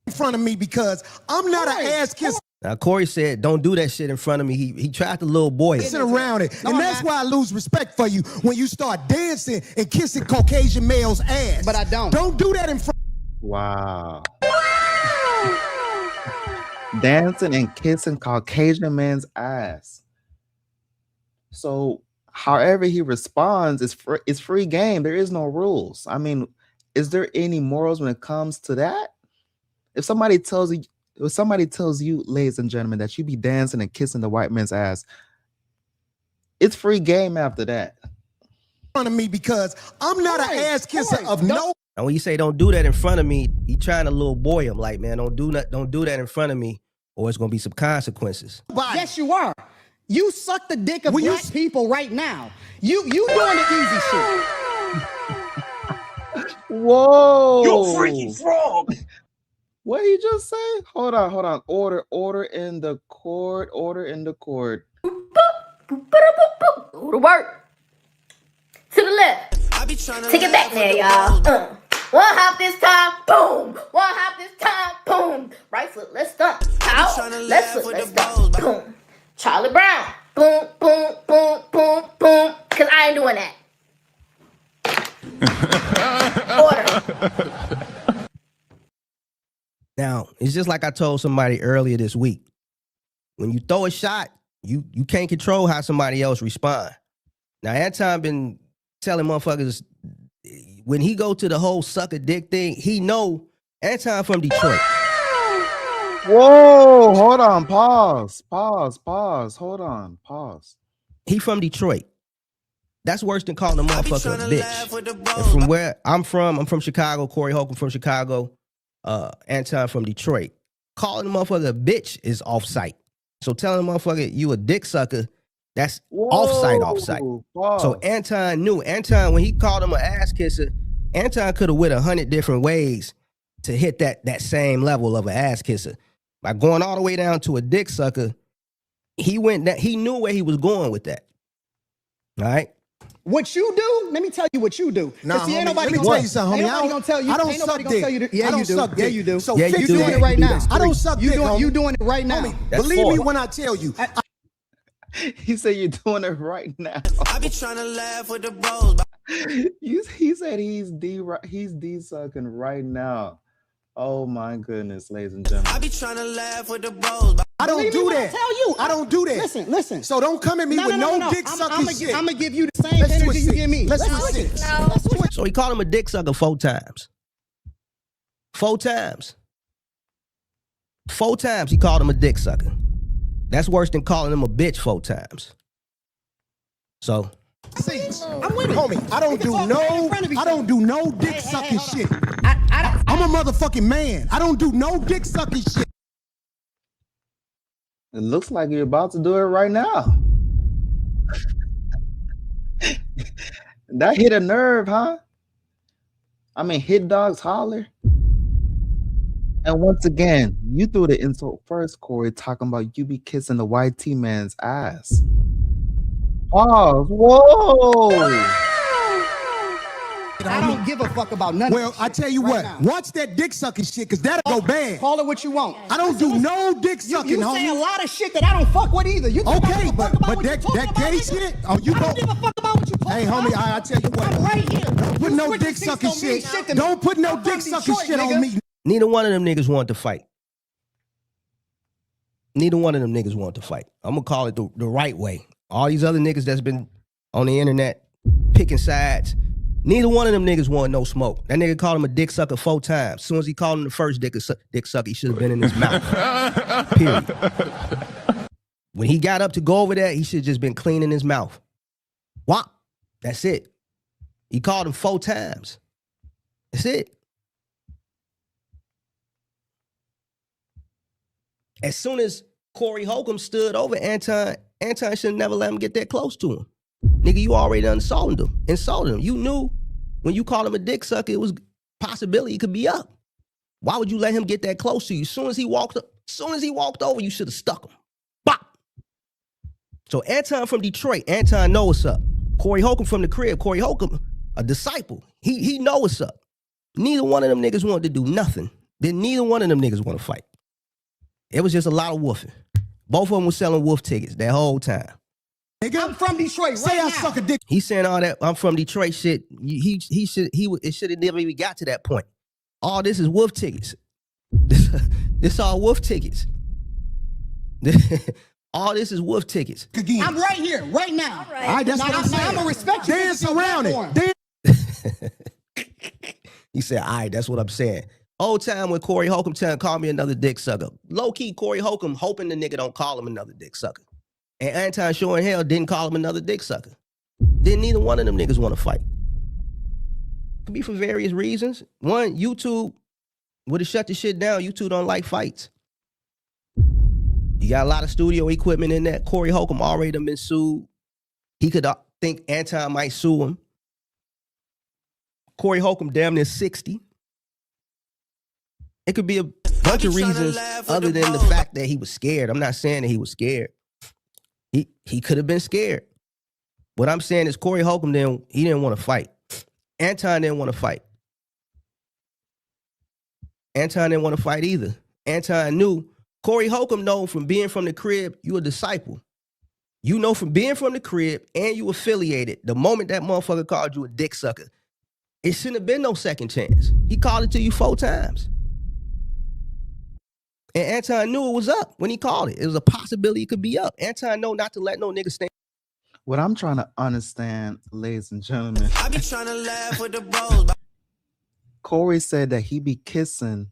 S5: In front of me because I'm not an ass kisser.
S6: Now, Corey said, don't do that shit in front of me. He tried to little boy it.
S5: Around it. And that's why I lose respect for you when you start dancing and kissing Caucasian males' ass.
S8: But I don't.
S5: Don't do that in front.
S4: Wow. Dancing and kissing Caucasian man's ass. So however he responds is free game. There is no rules. I mean, is there any morals when it comes to that? If somebody tells you, ladies and gentlemen, that you be dancing and kissing the white man's ass, it's free game after that.
S5: In front of me because I'm not an ass kisser of no.
S6: And when you say don't do that in front of me, he trying to little boy him like, man, don't do that in front of me, or it's gonna be some consequences.
S8: Yes, you are. You suck the dick of black people right now. You doing the easy shit.
S4: Whoa!
S10: You freaky frog!
S4: What did he just say? Hold on. Order in the court. Order in the court.
S1: Go to work. To the left. Take it back there, y'all. One hop this time, boom. One hop this time, boom. Right foot, let's stomp. Out. Left foot, let's stomp. Boom. Charlie Brown. Boom, boom, boom, boom, boom. Because I ain't doing that. Order.
S6: Now, it's just like I told somebody earlier this week. When you throw a shot, you can't control how somebody else respond. Now, Anton been telling motherfuckers, when he go to the whole suck a dick thing, he know Anton from Detroit.
S4: Whoa, hold on, pause, hold on, pause.
S6: He from Detroit. That's worse than calling a motherfucker a bitch. And from where I'm from Chicago. Corey Holcomb from Chicago. Anton from Detroit. Calling a motherfucker a bitch is off-site. So telling a motherfucker you a dick sucker, that's off-site.
S4: Pause.
S6: So Anton knew. Anton, when he called him an ass kisser, Anton could have went 100 different ways to hit that same level of an ass kisser. By going all the way down to a dick sucker, he knew where he was going with that. All right?
S8: What you do? Let me tell you what you do.
S5: Nah,
S8: See, ain't
S5: homie,
S8: nobody
S5: let me
S8: gonna
S5: tell you something, homie.
S8: Ain't nobody gonna tell you.
S5: I don't
S8: Ain't nobody
S5: suck
S8: gonna tell you.
S5: dick.
S8: Yeah,
S5: I don't
S8: you do.
S5: suck
S8: Yeah,
S5: dick.
S8: you do.
S5: So
S6: Yeah,
S5: fix
S6: you do.
S8: doing
S5: that.
S8: it right now.
S5: I don't suck dick, homie.
S8: You doing it right now.
S5: Homie,
S6: That's
S5: believe me
S6: four.
S5: when I tell you.
S4: He said you're doing it right now.
S2: I be trying to laugh with the bros.
S4: He said he's D sucking right now. Oh my goodness, ladies and gentlemen.
S2: I be trying to laugh with the bros.
S5: I don't
S8: Believe me
S5: do
S8: when I
S5: that.
S8: tell you.
S5: I don't do that.
S8: Listen.
S5: So don't come at me with no dick sucking shit.
S8: I'm gonna give you the same
S5: Let's
S8: energy
S5: switch
S8: you give me.
S5: Let's
S8: Let's
S5: switch
S8: switch
S5: it.
S8: it.
S6: So he called him a dick sucker 4 times. 4 times. 4 times he called him a dick sucker. That's worse than calling him a bitch 4 times. So
S5: See, I'm with it, homie. I don't do no dick sucking shit. I'm a motherfucking man. I don't do no dick sucking shit.
S4: It looks like you're about to do it right now. That hit a nerve, huh? I mean, hit dogs holler. And once again, you threw the insult first, Corey, talking about you be kissing the YT man's ass. Pause. Whoa.
S8: I don't give a fuck about none of
S5: Well,
S8: this
S5: I
S8: shit
S5: tell you
S8: right
S5: what,
S8: now.
S5: watch that dick sucking shit, because that'll go bad.
S8: Call it what you want.
S5: I don't do no dick sucking,
S8: You
S5: homie.
S8: say a lot of shit that I don't fuck with either. You think I
S5: Okay,
S8: give a fuck
S5: but
S8: about what you
S5: that
S8: talking about,
S5: gay
S8: nigga?
S5: shit, oh, you
S8: I
S5: go.
S8: don't give a fuck about what you talking
S5: Hey,
S8: about.
S5: homie, I tell you what.
S8: I'm right here.
S5: Don't put
S8: You
S5: no
S8: switching
S5: dick
S8: seats
S5: sucking
S8: don't mean
S5: shit.
S8: shit to me.
S5: Don't put no
S8: I'm from
S5: dick sucking
S8: Detroit,
S5: shit on
S8: nigga.
S5: me.
S6: neither one of them niggas wanted to fight. Neither one of them niggas wanted to fight. I'm gonna call it the right way. All these other niggas that's been on the internet picking sides, neither one of them niggas want no smoke. That nigga called him a dick sucker 4 times. As soon as he called him the first dick sucker, he should have been in his mouth. Period. When he got up to go over there, he should have just been cleaning his mouth. Whop. That's it. He called him 4 times. That's it. As soon as Corey Holcomb stood over Anton should have never let him get that close to him. Nigga, you already insulted him. You knew when you called him a dick sucker, it was possibility he could be up. Why would you let him get that close to you? As soon as he walked over, you should have stuck him. Bop. So Anton from Detroit, Anton know what's up. Corey Holcomb from the crib, Corey Holcomb, a disciple. He know what's up. Neither one of them niggas wanted to do nothing. Then neither one of them niggas want to fight. It was just a lot of woofing. Both of them was selling wolf tickets that whole time.
S5: Nigga,
S8: I'm from Detroit
S5: say
S8: right
S5: I
S8: now.
S5: suck a dick.
S6: He's saying all that I'm from Detroit shit. It should have never even got to that point. All this is wolf tickets. This all wolf tickets. All this is wolf tickets.
S5: Again.
S8: I'm right here, right now.
S5: All right, that's what I'm saying.
S8: I'm gonna respect you.
S5: Dance around it.
S6: He said, all right, that's what I'm saying. Old time when Corey Holcomb called me another dick sucker. Low key, Corey Holcomb hoping the nigga don't call him another dick sucker. And Anton sure in hell didn't call him another dick sucker. Then neither one of them niggas want to fight. Could be for various reasons. One, YouTube would have shut the shit down. YouTube don't like fights. You got a lot of studio equipment in that. Corey Holcomb already done been sued. He could think Anton might sue him. Corey Holcomb damn near 60. It could be a bunch of reasons other than the fact that he was scared. I'm not saying that he was scared. He could have been scared. What I'm saying is Corey Holcomb he didn't want to fight. Anton didn't want to fight. Anton didn't want to fight either. Anton knew. Corey Holcomb know from being from the crib, you a disciple. You know from being from the crib and you affiliated, the moment that motherfucker called you a dick sucker, it shouldn't have been no second chance. He called it to you 4 times. And Anton knew it was up when he called it. It was a possibility it could be up. Anton know not to let no nigga stand.
S4: What I'm trying to understand, ladies and gentlemen,
S2: I be trying to laugh with the bros.
S4: Corey said that he be kissing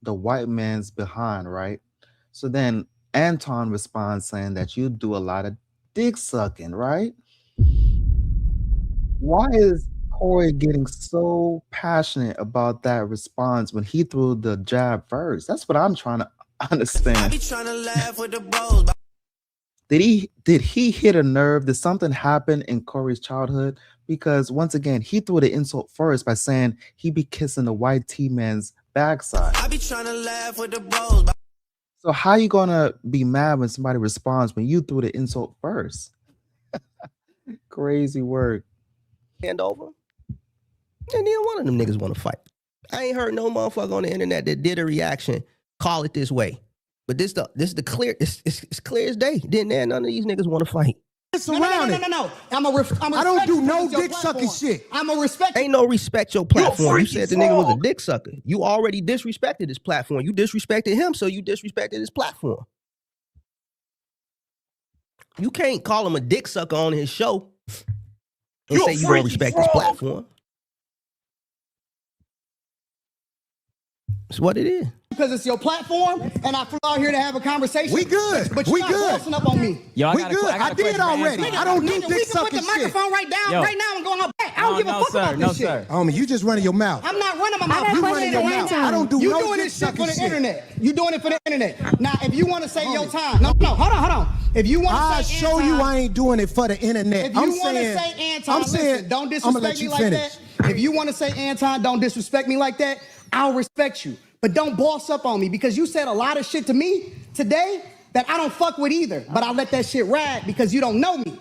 S4: the white man's behind, right? So then Anton responds saying that you do a lot of dick sucking, right? Why is Corey getting so passionate about that response when he threw the jab first? That's what I'm trying to understand. Did he hit a nerve? Did something happen in Corey's childhood? Because once again, he threw the insult first by saying he be kissing the white T-man's backside. So how you gonna be mad when somebody responds when you threw the insult first? Crazy word.
S6: Hand over. And neither one of them niggas want to fight. I ain't heard no motherfucker on the internet that did a reaction call it this way. But this the clear. It's clear as day. None of these niggas want to fight.
S8: No. I
S5: don't do no dick sucking shit.
S8: I'm a respect.
S6: Ain't no respect your platform. You said the nigga was a dick sucker. You already disrespected his platform. You disrespected him, so you disrespected his platform. You can't call him a dick sucker on his show and say you don't respect his platform. It's what it is.
S8: Because it's your platform, and I flew out here to have a conversation.
S5: We good.
S8: But you're not bossing up on me.
S12: Yo,
S5: We good. I did already. I don't do dick
S8: We can put
S5: sucking
S8: the
S5: shit.
S8: microphone right now and go on back. I don't give a fuck about
S12: no,
S8: this shit.
S5: Homie, you just running your mouth.
S8: I'm not running my mouth.
S5: You running your mouth. I don't do
S8: You
S5: no
S8: doing
S5: dick
S8: this shit for
S5: sucking
S8: the
S5: shit.
S8: internet. You doing it for the internet. Now, if you want to say your time, no, hold on. If you want to
S5: I'll
S8: say
S5: show
S8: Anton,
S5: you I ain't doing it for the internet.
S8: If you want to say Anton, listen, don't disrespect me like that. If you want to say Anton, don't disrespect me like that, I'll respect you. But don't boss up on me because you said a lot of shit to me today that I don't fuck with either. But I let that shit ride because you don't know me.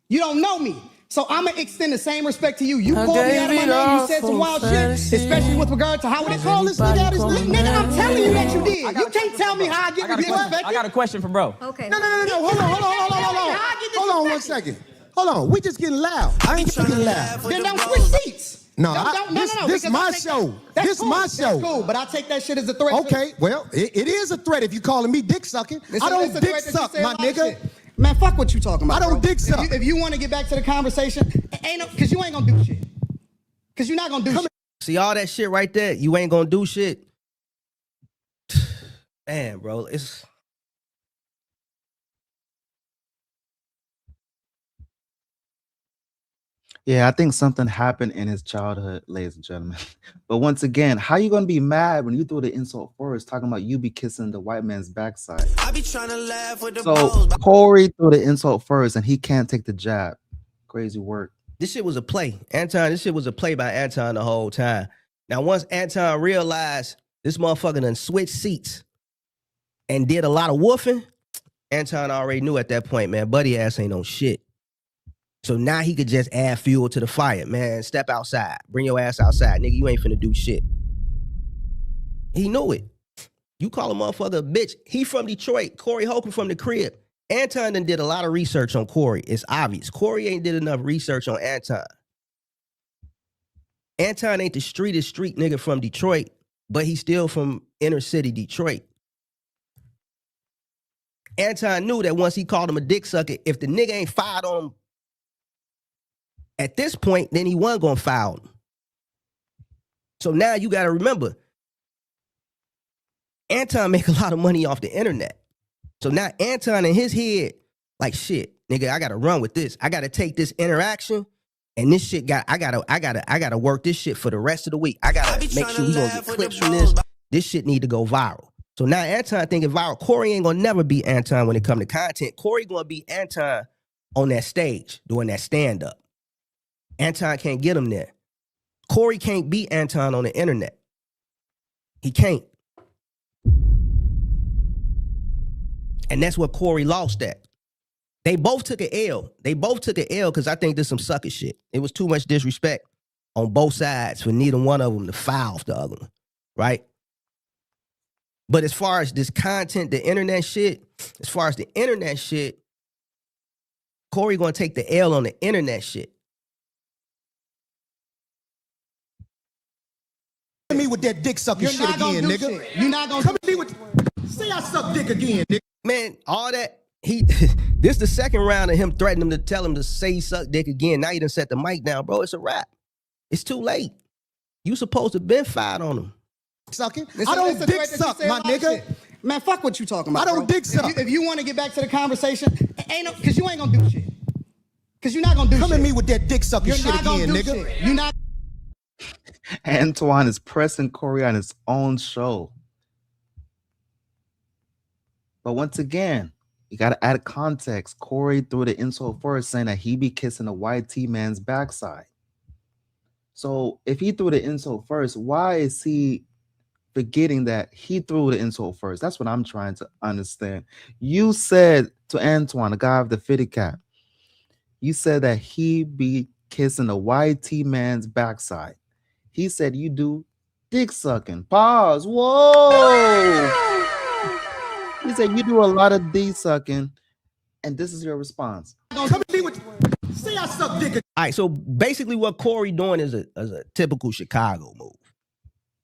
S8: You don't know me. So I'm going to extend the same respect to you. You called me out of my name. You said some wild shit, especially with regard to how would they call this nigga out his name? Nigga, I'm telling you that you did. You can't tell me how I get disrespected.
S12: I got a question for bro.
S7: Okay.
S5: No. Hold on 1 second. Hold on. We just getting loud. I ain't getting loud.
S8: Then don't switch seats.
S5: No,
S8: This
S5: is my show. This
S8: cool.
S5: my show.
S8: That's cool, but I take that shit as a threat.
S5: Okay, well, it is a threat if you calling me dick sucking. I don't dick suck, my nigga.
S8: Man, fuck what you talking about.
S5: I don't
S8: bro.
S5: dick suck.
S8: If you want to get back to the conversation, because you ain't gonna do shit. Because you're not gonna do shit.
S6: See all that shit right there? You ain't gonna do shit. Man, bro, it's...
S4: Yeah, I think something happened in his childhood, ladies and gentlemen. But once again, how you gonna be mad when you threw the insult first, talking about you be kissing the white man's backside?
S2: I be trying to laugh with the
S4: So Corey threw the insult first, and he can't take the jab. Crazy work.
S6: This shit was a play. This shit was a play by Anton the whole time. Now, once Anton realized this motherfucker done switched seats and did a lot of woofing, Anton already knew at that point, man, buddy ass ain't on shit. So now he could just add fuel to the fire. Man, step outside. Bring your ass outside. Nigga, you ain't finna do shit. He knew it. You call a motherfucker a bitch. He from Detroit. Corey Holcomb from the crib. Anton done did a lot of research on Corey. It's obvious. Corey ain't did enough research on Anton. Anton ain't the streetest street nigga from Detroit, but he's still from inner city Detroit. Anton knew that once he called him a dick sucker, if the nigga ain't fired on him at this point, then he wasn't gonna file him. So now you gotta remember, Anton make a lot of money off the internet. So now Anton in his head, like shit, nigga, I gotta run with this. I gotta take this interaction and this shit I gotta work this shit for the rest of the week. I gotta make sure we gonna get clips from this. This shit need to go viral. So now Anton thinking viral. Corey ain't gonna never be Anton when it come to content. Corey gonna be Anton on that stage doing that stand-up. Anton can't get him there. Corey can't beat Anton on the internet. He can't. And that's what Corey lost at. They both took an L. They both took an L because I think there's some sucker shit. It was too much disrespect on both sides for neither one of them to foul the other one, right? But as far as this content, the internet shit, Corey gonna take the L on the internet shit.
S5: Come at me with that dick sucking shit again, nigga.
S8: Shit. You're not gonna
S5: come at me with. Say I suck dick again, nigga.
S6: Man, all that this the second round of him threatening him to tell him to say he suck dick again. Now you done set the mic down, bro. It's a wrap. It's too late. You supposed to been fired on him.
S5: sucking. I don't dick suck, my nigga.
S8: Man, fuck what you talking about.
S5: I don't
S8: bro.
S5: dick suck.
S8: If you want to get back to the conversation, because you ain't gonna do shit. Because you're not gonna do shit.
S5: Come at me with that dick sucking
S8: You're
S5: shit
S8: not gonna
S5: again,
S8: do
S5: nigga.
S8: shit. You're not.
S4: Antoine is pressing Corey on his own show. But once again, you got to add context. Corey threw the insult first, saying that he be kissing a YT man's backside. So if he threw the insult first, why is he forgetting that he threw the insult first? That's what I'm trying to understand. You said to Antoine, the guy of the fitted cap, you said that he be kissing a YT man's backside. He said you do dick sucking. Pause. Whoa. He said you do a lot of dick sucking, and this is your response.
S5: Come at me with. Say I suck dick.
S6: All right, so basically what Corey doing is a typical Chicago move.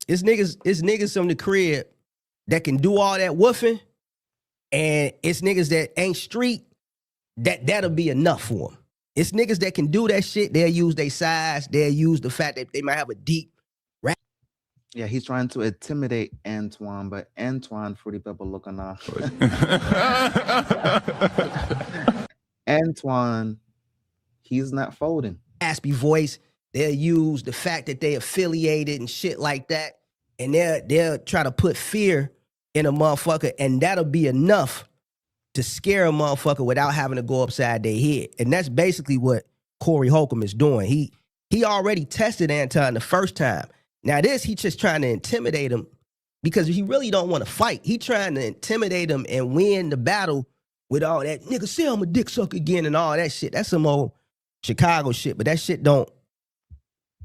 S6: It's niggas from the crib that can do all that woofing, and it's niggas that ain't street, that'll be enough for them. It's niggas that can do that shit. They'll use their size. They'll use the fact that they might have a deep rap.
S4: Yeah, he's trying to intimidate Antoine, but Antoine, Fruity Pebble looking off. Antoine, he's not folding.
S6: Raspy voice. They'll use the fact that they affiliated and shit like that, and they'll try to put fear in a motherfucker, and that'll be enough to scare a motherfucker without having to go upside their head. And that's basically what Corey Holcomb is doing. He already tested Anton the first time. Now this, he just trying to intimidate him because he really don't want to fight. He trying to intimidate him and win the battle with all that, nigga, say I'm a dick sucker again and all that shit. That's some old Chicago shit, but that shit don't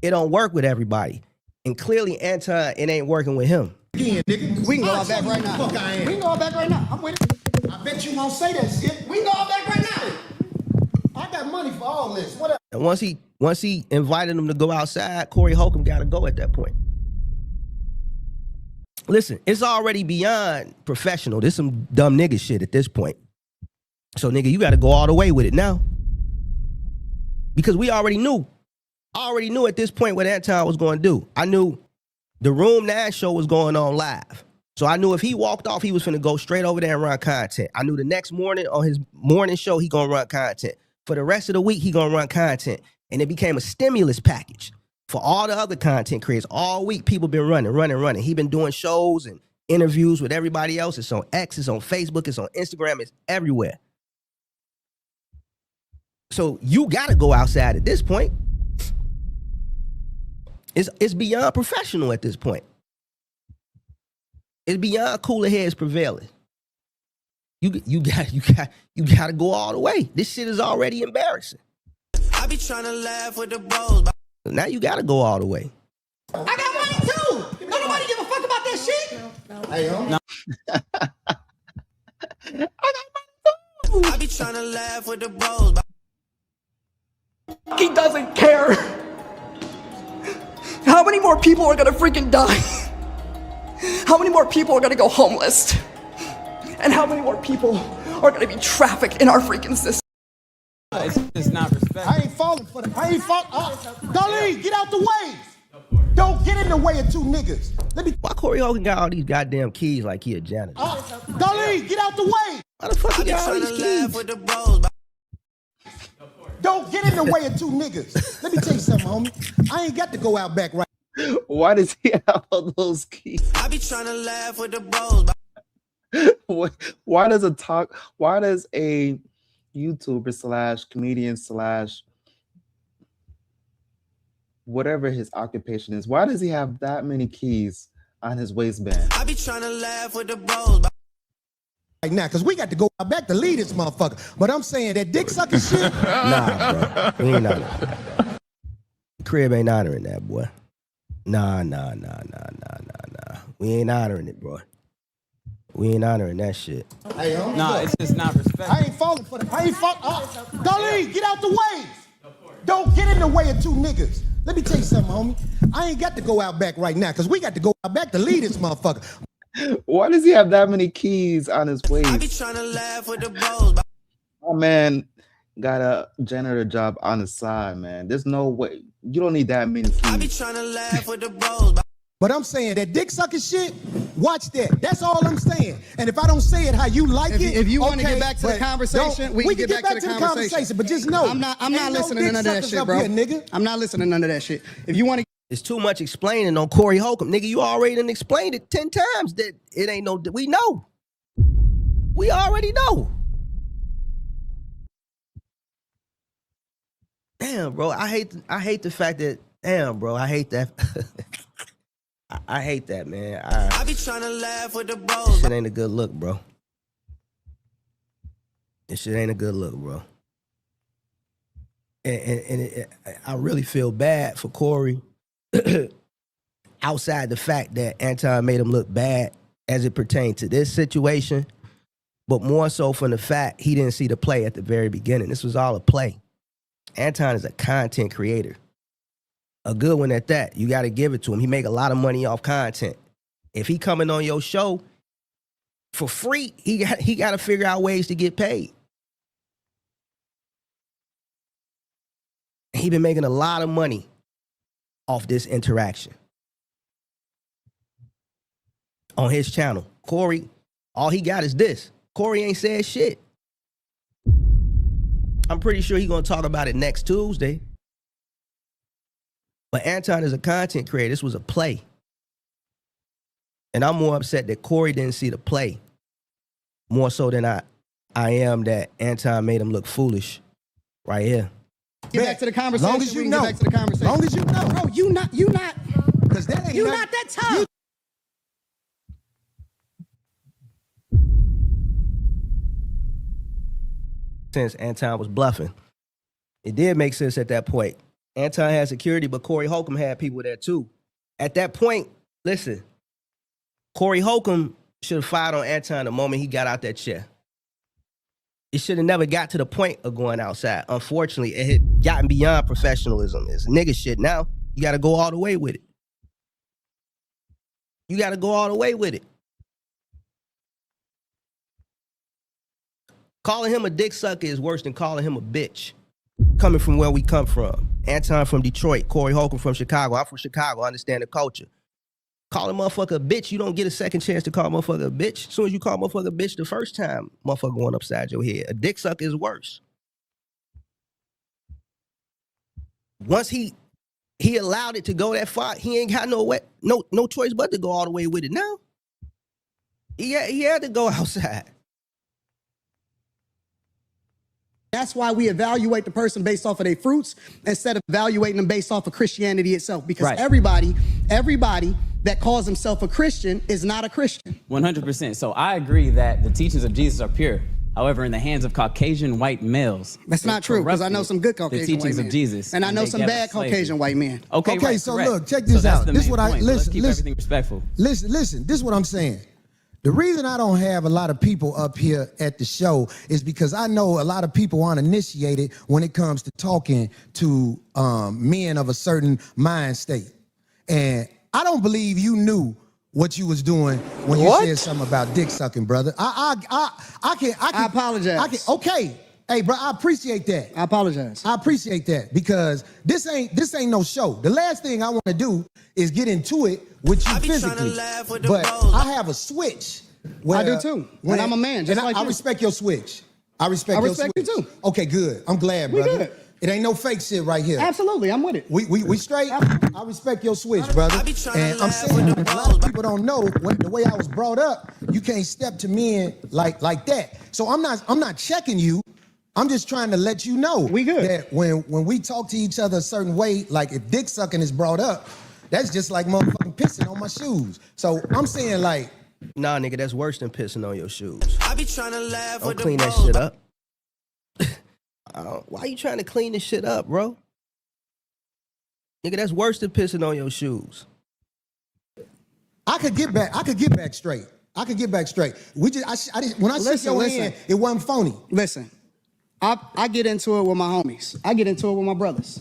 S6: work with everybody. And clearly Anton, it ain't working with him.
S5: Again, nigga.
S8: We can go out back right now.
S5: Fuck I am.
S8: We can go out back right now. I'm with it.
S5: I bet you won't say that shit.
S8: We can go out back right now.
S5: I got money for all this. What up?
S6: And once he invited him to go outside, Corey Holcomb got to go at that point. Listen, it's already beyond professional. This some dumb nigga shit at this point. So nigga, you got to go all the way with it now. Because we already knew. I already knew at this point what Anton was going to do. I knew the Room 9 show was going on live. So I knew if he walked off, he was finna go straight over there and run content. I knew the next morning on his morning show, he gonna run content. For the rest of the week, he gonna run content. And it became a stimulus package for all the other content creators. All week, people been running. He been doing shows and interviews with everybody else. It's on X, it's on Facebook, it's on Instagram, it's everywhere. So you gotta go outside at this point. It's beyond professional at this point. It's beyond cooler heads prevailing. You got to go all the way. This shit is already embarrassing.
S2: I be trying to laugh with the bros.
S6: Now you got to go all the way.
S8: I got money too. Don't nobody give a fuck about that shit.
S5: Hey, yo.
S2: I be trying to laugh with the bros.
S3: He doesn't care. How many more people are gonna freaking die? How many more people are gonna go homeless? And how many more people are gonna be trafficked in our freaking system?
S12: It's not respect.
S5: I ain't falling for that. I ain't falling. Dolly, get out the way. Don't get in the way of two niggas.
S6: Why Corey Hogan got all these goddamn keys like he a janitor?
S5: Dolly, get out the way.
S6: Why the fuck he got all these keys?
S2: With the bros.
S5: Don't get in the way of two niggas. Let me tell you something, homie. I ain't got to go out back right.
S4: Why does he have all those keys?
S2: I be trying to laugh with the bros.
S4: Why does a YouTuber / comedian / whatever his occupation is, why does he have that many keys on his waistband?
S2: I be trying to laugh with the bros.
S5: Right now, because we got to go out back to lead this motherfucker. But I'm saying that dick sucking shit.
S6: Nah, bro. We ain't honoring that. Crib ain't honoring that, boy. Nah. We ain't honoring it, bro. We ain't honoring that shit.
S5: Hey, homie,
S12: No,
S5: look,
S12: it's just not respect.
S5: I ain't falling for that. I ain't falling. Dolly, get out the way. Don't get in the way of two niggas. Let me tell you something, homie. I ain't got to go out back right now, because we got to go out back to lead this motherfucker.
S4: Why does he have that many keys on his waist?
S2: I be trying to laugh with the bros.
S4: Oh man, got a janitor job on the side, man. There's no way. You don't need that many
S2: I be
S4: keys.
S2: trying to laugh with the bros.
S5: But I'm saying that dick sucking shit, watch that. That's all I'm saying. And if I don't say it how you like it,
S8: if you want to
S5: okay,
S8: get back to the
S5: but
S8: conversation, we can get back to the conversation.
S5: But just know,
S8: I'm not listening to
S5: dick
S8: none of that
S5: suckers
S8: shit,
S5: up
S8: bro.
S5: here, nigga.
S8: I'm not listening to none of that shit. If you want to,
S6: It's too much explaining on Corey Holcomb. Nigga, you already done explained it 10 times that it ain't no, we know. We already know. Damn, bro, I hate the fact that, damn, bro, I hate that. I hate that, man.
S2: I be trying to laugh with the
S6: This
S2: bros.
S6: shit ain't a good look, bro. This shit ain't a good look, bro. And I really feel bad for Corey outside the fact that Anton made him look bad as it pertained to this situation, but more so from the fact he didn't see the play at the very beginning. This was all a play. Anton is a content creator. A good one at that. You got to give it to him. He make a lot of money off content. If he coming on your show for free, he got to figure out ways to get paid. He been making a lot of money off this interaction on his channel. Corey, all he got is this. Corey ain't said shit. I'm pretty sure he's going to talk about it next Tuesday. But Anton is a content creator. This was a play. And I'm more upset that Corey didn't see the play. More so than I am that Anton made him look foolish right here.
S8: get back to the conversation.
S5: Long as you
S8: we can
S5: know.
S8: get back to the conversation.
S5: Long as you know.
S8: Bro, you not,
S5: Because that ain't
S8: you
S5: nothing-
S8: not that tough.
S6: Since Anton was bluffing. It did make sense at that point. Anton had security, but Corey Holcomb had people there too. At that point, listen, Corey Holcomb should have fired on Anton the moment he got out that chair. It should have never got to the point of going outside. Unfortunately, it had gotten beyond professionalism. It's nigga shit now. You got to go all the way with it. You got to go all the way with it. Calling him a dick sucker is worse than calling him a bitch. Coming from where we come from. Anton from Detroit, Corey Holcomb from Chicago. I'm from Chicago. I understand the culture. Call a motherfucker a bitch, you don't get a second chance to call a motherfucker a bitch. As soon as you call a motherfucker a bitch the first time, motherfucker going upside your head. A dick sucker is worse. Once he allowed it to go that far, he ain't got no choice but to go all the way with it now. He had to go outside.
S8: That's why we evaluate the person based off of their fruits instead of evaluating them based off of Christianity itself. Because everybody that calls himself a Christian is not a Christian.
S12: 100%. So I agree that the teachings of Jesus are pure. However, in the hands of Caucasian white males,
S8: That's not true, because I know some good Caucasian
S12: the teachings
S8: white men.
S12: of Jesus,
S8: And I know
S12: they
S8: some
S12: gave
S8: bad
S12: us slavery.
S8: Caucasian white men.
S12: Okay, right,
S5: so
S12: correct.
S5: look, check
S12: So
S5: this
S12: that's
S5: out.
S12: the
S5: This is
S12: main
S5: what I
S12: point. Let's
S5: listen.
S12: keep everything respectful.
S5: Listen. This is what I'm saying. The reason I don't have a lot of people up here at the show is because I know a lot of people aren't initiated when it comes to talking to men of a certain mind state. And I don't believe you knew what you was doing when you said something about dick sucking, brother. I
S8: apologize.
S5: Okay. Hey, bro, I appreciate that.
S8: I apologize.
S5: I appreciate that because this ain't no show. The last thing I want to do is get into it with you physically. But I have a switch.
S8: I do too. And I'm a man, just like
S5: I
S8: you.
S5: respect your switch. I respect your switch.
S8: you too.
S5: Okay, good. I'm glad,
S8: We
S5: brother.
S8: good.
S5: It ain't no fake shit right here.
S8: Absolutely, I'm with it.
S5: We straight. I respect your switch, brother. And I'm saying a lot of people don't know the way I was brought up. You can't step to men like that. So I'm not checking you. I'm just trying to let you know
S8: we good.
S5: That when we talk to each other a certain way, like if dick sucking is brought up, that's just like motherfucking pissing on my shoes. So I'm saying like,
S6: nah, nigga, that's worse than pissing on your shoes.
S2: I be trying to laugh
S6: Don't
S2: with
S6: clean
S2: the
S6: that
S2: bros.
S6: shit up. Why you trying to clean this shit up, bro? Nigga, that's worse than pissing on your shoes.
S5: I could get back straight. We just when I shook your hand, it wasn't phony.
S8: Listen, I get into it with my homies. I get into it with my brothers.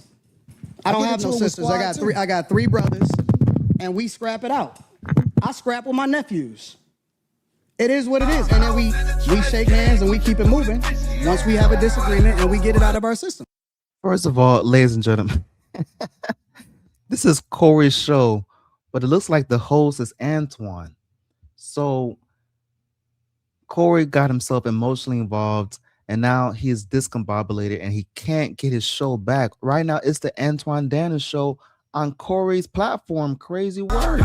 S8: I don't have no sisters. I got three brothers, and we scrap it out. I scrap with my nephews. It is what it is. And then we shake hands and we keep it moving once we have a disagreement and we get it out of our system.
S4: First of all, ladies and gentlemen, this is Corey's show, but it looks like the host is Antoine. So Corey got himself emotionally involved, and now he is discombobulated and he can't get his show back. Right now, it's the Anton Daniels show on Corey's platform. Crazy word.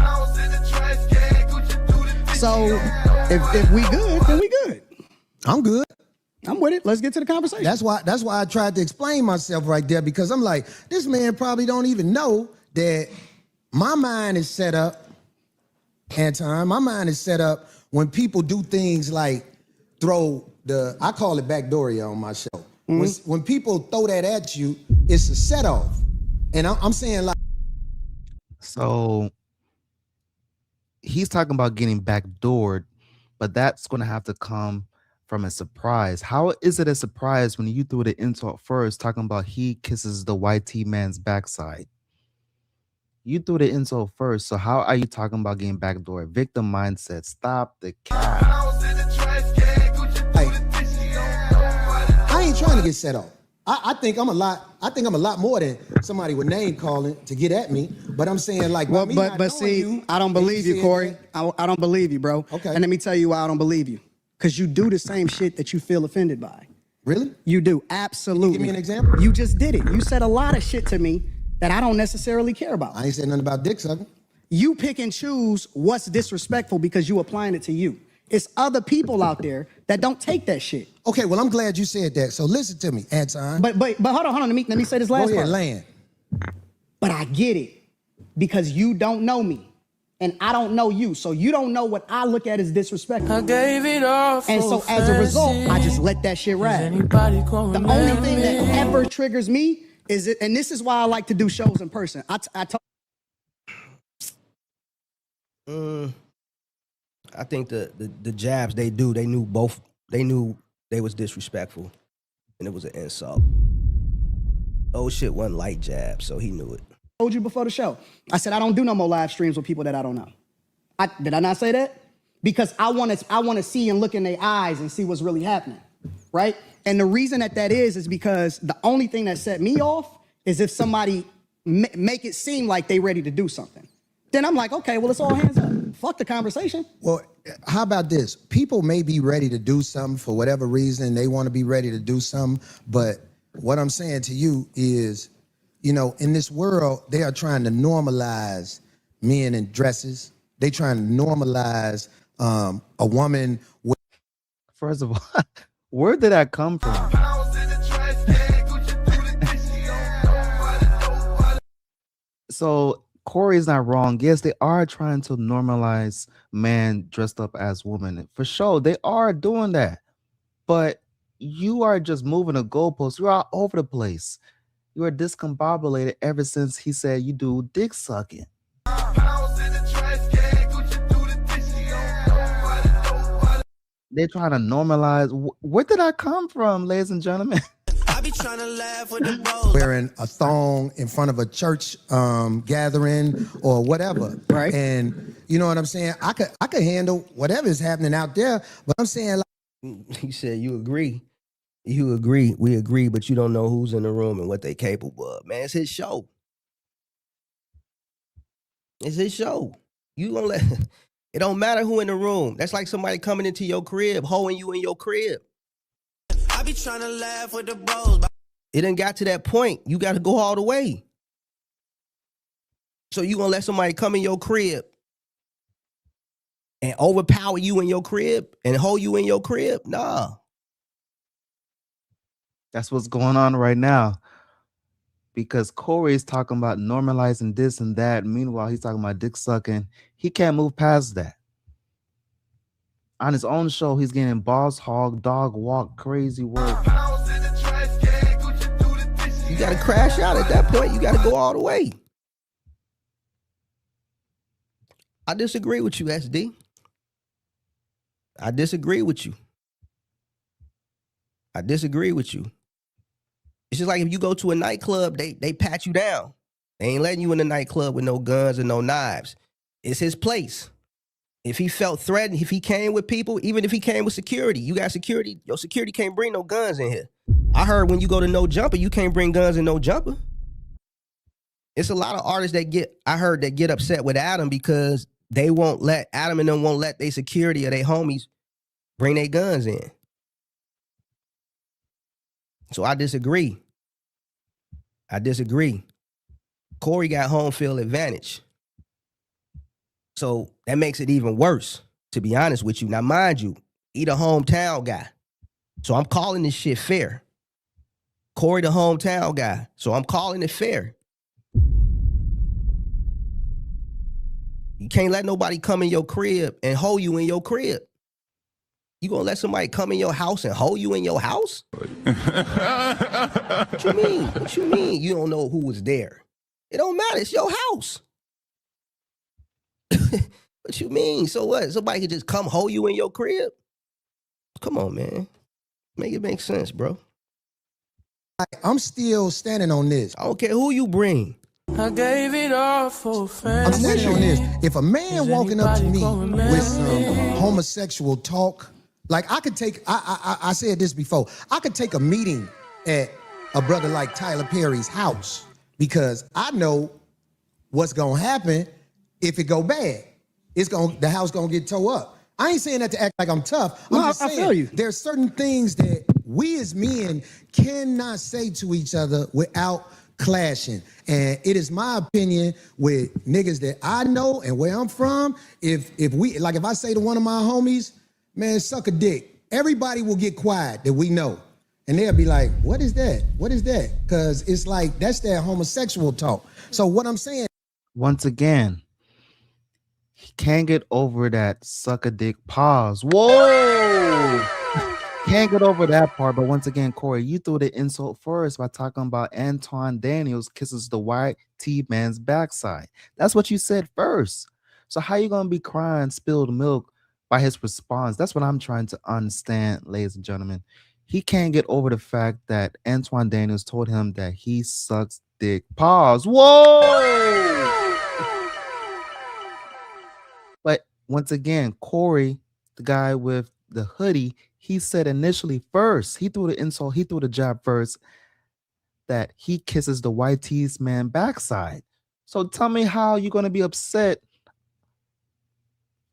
S8: So if we good, then we good.
S5: I'm good.
S8: I'm with it. Let's get to the conversation.
S5: That's why I tried to explain myself right there, because I'm like, this man probably don't even know that my mind is set up, Anton. My mind is set up when people do things like I call it backdooria on my show. When people throw that at you, it's a set off. And I'm saying like.
S4: So he's talking about getting backdoored, but that's going to have to come from a surprise. How is it a surprise when you threw the insult first, talking about he kisses the YT man's backside? You threw the insult first, so how are you talking about getting backdoored? Victim mindset. Stop the cap.
S5: I ain't trying to get set off. I think I'm a lot more than somebody with name calling to get at me. But I'm saying like,
S8: but see, I don't believe you, Corey. I don't believe you, bro.
S5: Okay.
S8: And let me tell you why I don't believe you. Because you do the same shit that you feel offended by.
S5: Really?
S8: You do, absolutely.
S5: Give me an example.
S8: You just did it. You said a lot of shit to me that I don't necessarily care about.
S5: I ain't said nothing about dick sucking.
S8: You pick and choose what's disrespectful because you applying it to you. It's other people out there that don't take that shit.
S5: Okay, well, I'm glad you said that. So listen to me, Anton.
S8: But hold on. Let me say this last
S5: Go ahead,
S8: part.
S5: land.
S8: But I get it because you don't know me and I don't know you. So you don't know what I look at as disrespectful.
S2: I gave it all.
S8: And so as a result, I just let that shit ride. The only thing that ever triggers me is it, and this is why I like to do shows in person.
S6: I think the jabs they knew they was disrespectful and it was an insult. Oh shit wasn't light jabs, so he knew it.
S8: I told you before the show. I said I don't do no more live streams with people that I don't know. Did I not say that? Because I want to see and look in their eyes and see what's really happening, right? And the reason that is because the only thing that set me off is if somebody make it seem like they ready to do something. Then I'm like, okay, well, it's all hands up. Fuck the conversation.
S5: Well, how about this? People may be ready to do something for whatever reason. They want to be ready to do something. But what I'm saying to you is, you know, in this world, they are trying to normalize men in dresses. They trying to normalize a woman.
S4: First of all, where did that come from? So Corey's not wrong. Yes, they are trying to normalize man dressed up as woman. For sure, they are doing that. But you are just moving a goalpost. You're all over the place. You are discombobulated ever since he said you do dick sucking. They're trying to normalize. Where did I come from, ladies and gentlemen?
S2: I be trying to laugh with the bros.
S5: Wearing a thong in front of a church gathering or whatever.
S8: Right.
S5: And you know what I'm saying? I could handle whatever is happening out there, but I'm saying like,
S6: He said you agree. You agree. We agree, but you don't know who's in the room and what they capable of. Man, it's his show. It's his show. You gonna let it don't matter who in the room. That's like somebody coming into your crib, hoeing you in your crib.
S2: I be trying to laugh with the bros.
S6: It done got to that point. You got to go all the way. So you gonna let somebody come in your crib and overpower you in your crib and hold you in your crib? Nah.
S4: That's what's going on right now. Because Corey's talking about normalizing this and that. Meanwhile, he's talking about dick sucking. He can't move past that. On his own show, he's getting boss hog, dog walk, crazy work.
S6: You got to crash out at that point. You got to go all the way. I disagree with you, SD. I disagree with you. I disagree with you. It's just like if you go to a nightclub, they pat you down. They ain't letting you in the nightclub with no guns and no knives. It's his place. If he felt threatened, if he came with people, even if he came with security, you got security. Your security can't bring no guns in here. I heard when you go to No Jumper, you can't bring guns in No Jumper. It's a lot of artists that get upset with Adam because Adam and them won't let their security or their homies bring their guns in. So I disagree. Corey got home field advantage. So that makes it even worse, to be honest with you. Now, mind you, he the hometown guy. So I'm calling this shit fair. Corey the hometown guy. So I'm calling it fair. You can't let nobody come in your crib and hold you in your crib. You gonna let somebody come in your house and hold you in your house? What you mean? What you mean you don't know who was there? It don't matter. It's your house. What you mean? So what? Somebody can just come hold you in your crib? Come on, man. Make it make sense, bro.
S5: I'm still standing on this.
S6: I don't care who you bring.
S2: I gave it all for
S5: I'm standing on this. If a man walking up to me with some homosexual talk, like I could take, I said this before, I could take a meeting at a brother like Tyler Perry's house because I know what's gonna happen if it go bad. The house gonna get tore up. I ain't saying that to act like I'm tough. I'm just saying,
S8: I feel you.
S5: There's certain things that we as men cannot say to each other without clashing. And it is my opinion with niggas that I know and where I'm from, if I say to one of my homies, man, suck a dick, everybody will get quiet that we know. And they'll be like, what is that? What is that? Because it's like, that's that homosexual talk. So what I'm saying.
S4: Once again, he can't get over that suck a dick pause. Whoa! Can't get over that part. But once again, Corey, you threw the insult first by talking about Anton Daniels kisses the white T man's backside. That's what you said first. So how you gonna be crying spilled milk by his response? That's what I'm trying to understand, ladies and gentlemen. He can't get over the fact that Antoine Daniels told him that he sucks dick. Pause. Whoa! But once again, Corey, the guy with the hoodie, he said initially first, he threw the insult, he threw the jab first, that he kisses the white tees man backside. So tell me how you're going to be upset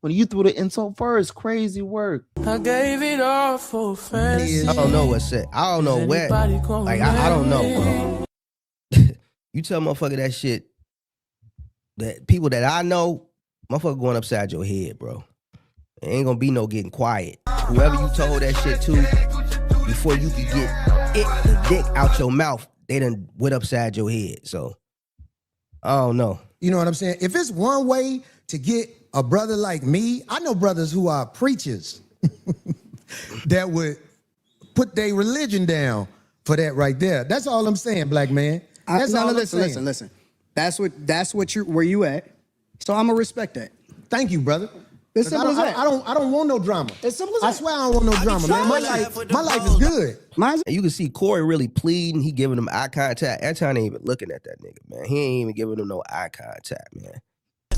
S4: when you threw the insult first. Crazy work.
S2: I gave it all for fantasy.
S6: I don't know what's said. I don't know where. Like, I don't know, bro. You tell motherfucker that shit, that people that I know, motherfucker going upside your head, bro. It ain't gonna be no getting quiet. Whoever you told that shit to, before you could get the dick out your mouth, they done went upside your head. So, I don't know.
S5: You know what I'm saying? If it's one way to get a brother like me, I know brothers who are preachers that would put their religion down for that right there. That's all I'm saying, black man. That's all I'm saying.
S8: Listen. That's what where you at. So I'm gonna respect that.
S5: Thank you, brother.
S8: It's simple as that.
S5: I don't want no drama.
S8: It's simple as that.
S5: I swear I don't want no drama, man. My life is good.
S6: And you can see Corey really pleading. He giving him eye contact. Anton ain't even looking at that nigga, man. He ain't even giving him no eye contact, man.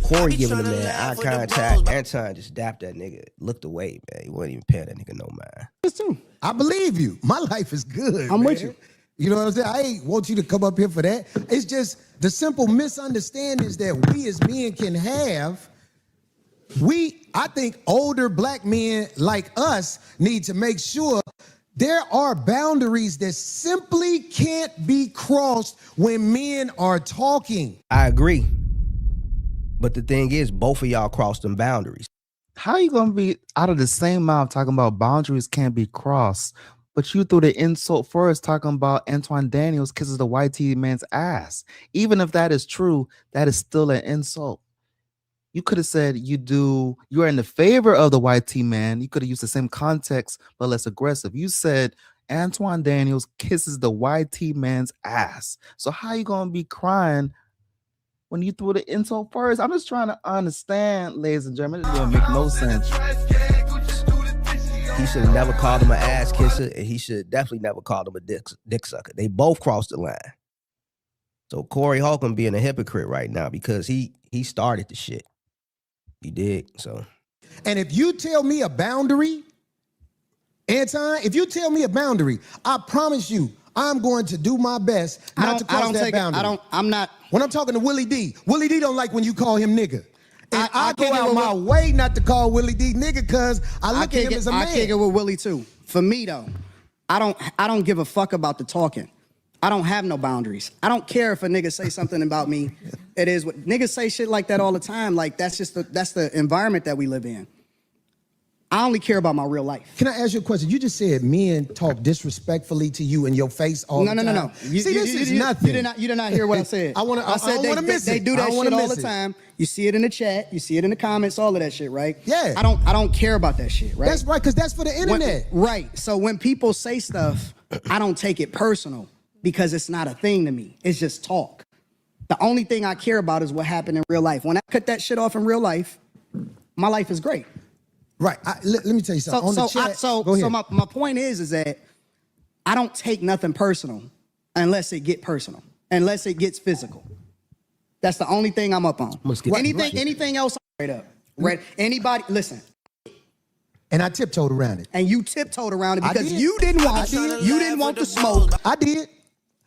S6: Corey giving him man eye contact. Anton just dapped that nigga, looked away, man. He wasn't even paying that nigga no mind.
S5: I believe you. My life is good.
S8: I'm with you.
S5: You know what I'm saying? I ain't want you to come up here for that. It's just the simple misunderstandings that we as men can have. I think older black men like us need to make sure there are boundaries that simply can't be crossed when men are talking.
S6: I agree. But the thing is, both of y'all crossed them boundaries.
S4: How you gonna be out of the same mouth talking about boundaries can't be crossed, but you threw the insult first talking about Antoine Daniels kisses the white tee man's ass? Even if that is true, that is still an insult. You could have said you are in the favor of the white tee man. You could have used the same context, but less aggressive. You said Antoine Daniels kisses the white tee man's ass. So how you gonna be crying when you threw the insult first? I'm just trying to understand, ladies and gentlemen. It doesn't make no sense.
S6: He should have never called him an ass kisser, and he should definitely never called him a dick sucker. They both crossed the line. So Corey Holcomb being a hypocrite right now because he started the shit. He did, so.
S5: And if you tell me a boundary, Anton, if you tell me a boundary, I promise you, I'm going to do my best not to cross that boundary.
S8: I'm not.
S5: When I'm talking to Willie D don't like when you call him nigga. And I go out my way not to call Willie D nigga because I look at him as a man.
S8: I kick it with Willie too. For me though, I don't give a fuck about the talking. I don't have no boundaries. I don't care if a nigga say something about me. It is what niggas say shit like that all the time. Like that's the environment that we live in. I only care about my real life.
S5: Can I ask you a question? You just said men talk disrespectfully to you in your face all the time.
S8: No.
S5: This is nothing.
S8: You did not hear what I said. I said they do that shit all the time. You see it in the chat. You see it in the comments. All of that shit, right?
S5: Yeah.
S8: I don't care about that shit, right?
S5: That's right, because that's for the internet.
S8: Right. So when people say stuff, I don't take it personal because it's not a thing to me. It's just talk. The only thing I care about is what happened in real life. When I cut that shit off in real life, my life is great.
S5: Right. Let me tell you something.
S8: So my point is that I don't take nothing personal unless it get personal, unless it gets physical. That's the only thing I'm up on. Anything else, I'm right up. Right? Anybody, listen.
S5: And I tiptoed around it.
S8: And you tiptoed around it because you didn't want the smoke.
S5: I did.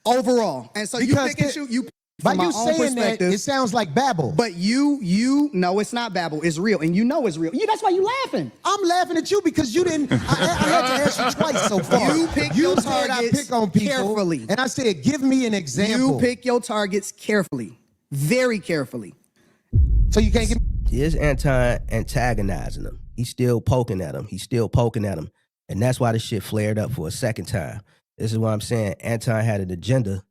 S8: Overall. And so you pick and shoot.
S5: By you saying that, it sounds like babble.
S8: But you know it's not babble. It's real, and you know it's real. That's why you laughing.
S5: I'm laughing at you because you didn't. I had to ask you twice so far.
S8: You pick your targets
S5: I pick on people
S8: carefully,
S5: and I said, "Give me an example."
S8: You pick your targets carefully, very carefully.
S5: So you can't get.
S6: Here's Anton antagonizing him. He's still poking at him. And that's why the shit flared up for a second time. This is what I'm saying. Anton had an agenda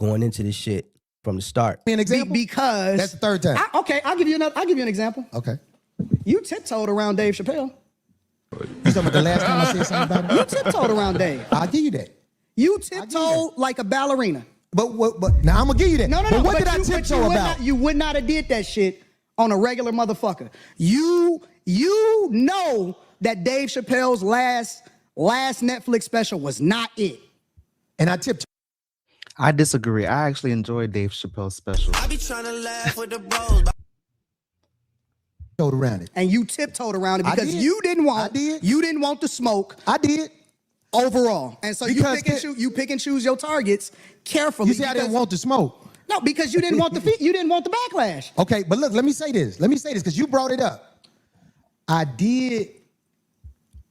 S6: going into this shit from the start.
S5: An example?
S8: Because
S5: that's the third time.
S8: I'll give you an example.
S5: Okay.
S8: You tiptoed around Dave Chappelle.
S5: You talking about the last time I said something about him?
S8: You tiptoed around Dave.
S5: I'll give you that.
S8: You tiptoed like a ballerina.
S5: But now I'm gonna give you that.
S8: No.
S5: But what did I tiptoe about?
S8: You would not have did that shit on a regular motherfucker. You know that Dave Chappelle's last Netflix special was not it.
S5: And I tiptoed.
S4: I disagree. I actually enjoyed Dave Chappelle's special.
S2: I be trying to laugh with the bros.
S5: Tiptoed around it.
S8: And you tiptoed around it because you didn't want the smoke.
S5: I did.
S8: Overall. And so you pick and choose your targets carefully.
S5: You see, I didn't want the smoke.
S8: No, because you didn't want the backlash.
S5: Okay, but look, let me say this because you brought it up. I did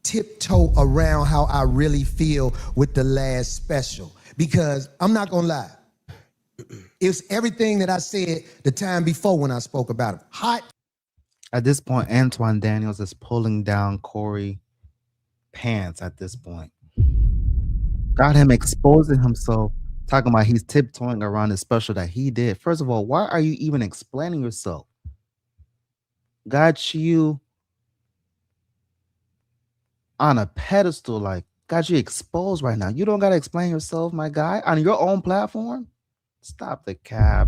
S5: tiptoe around how I really feel with the last special. Because I'm not gonna lie, it's everything that I said the time before when I spoke about him. Hot.
S4: At this point, Anton Daniels is pulling down Corey pants at this point. Got him exposing himself, talking about he's tiptoeing around the special that he did. First of all, why are you even explaining yourself? Got you on a pedestal, like, got you exposed right now. You don't gotta explain yourself, my guy, on your own platform. Stop the cap.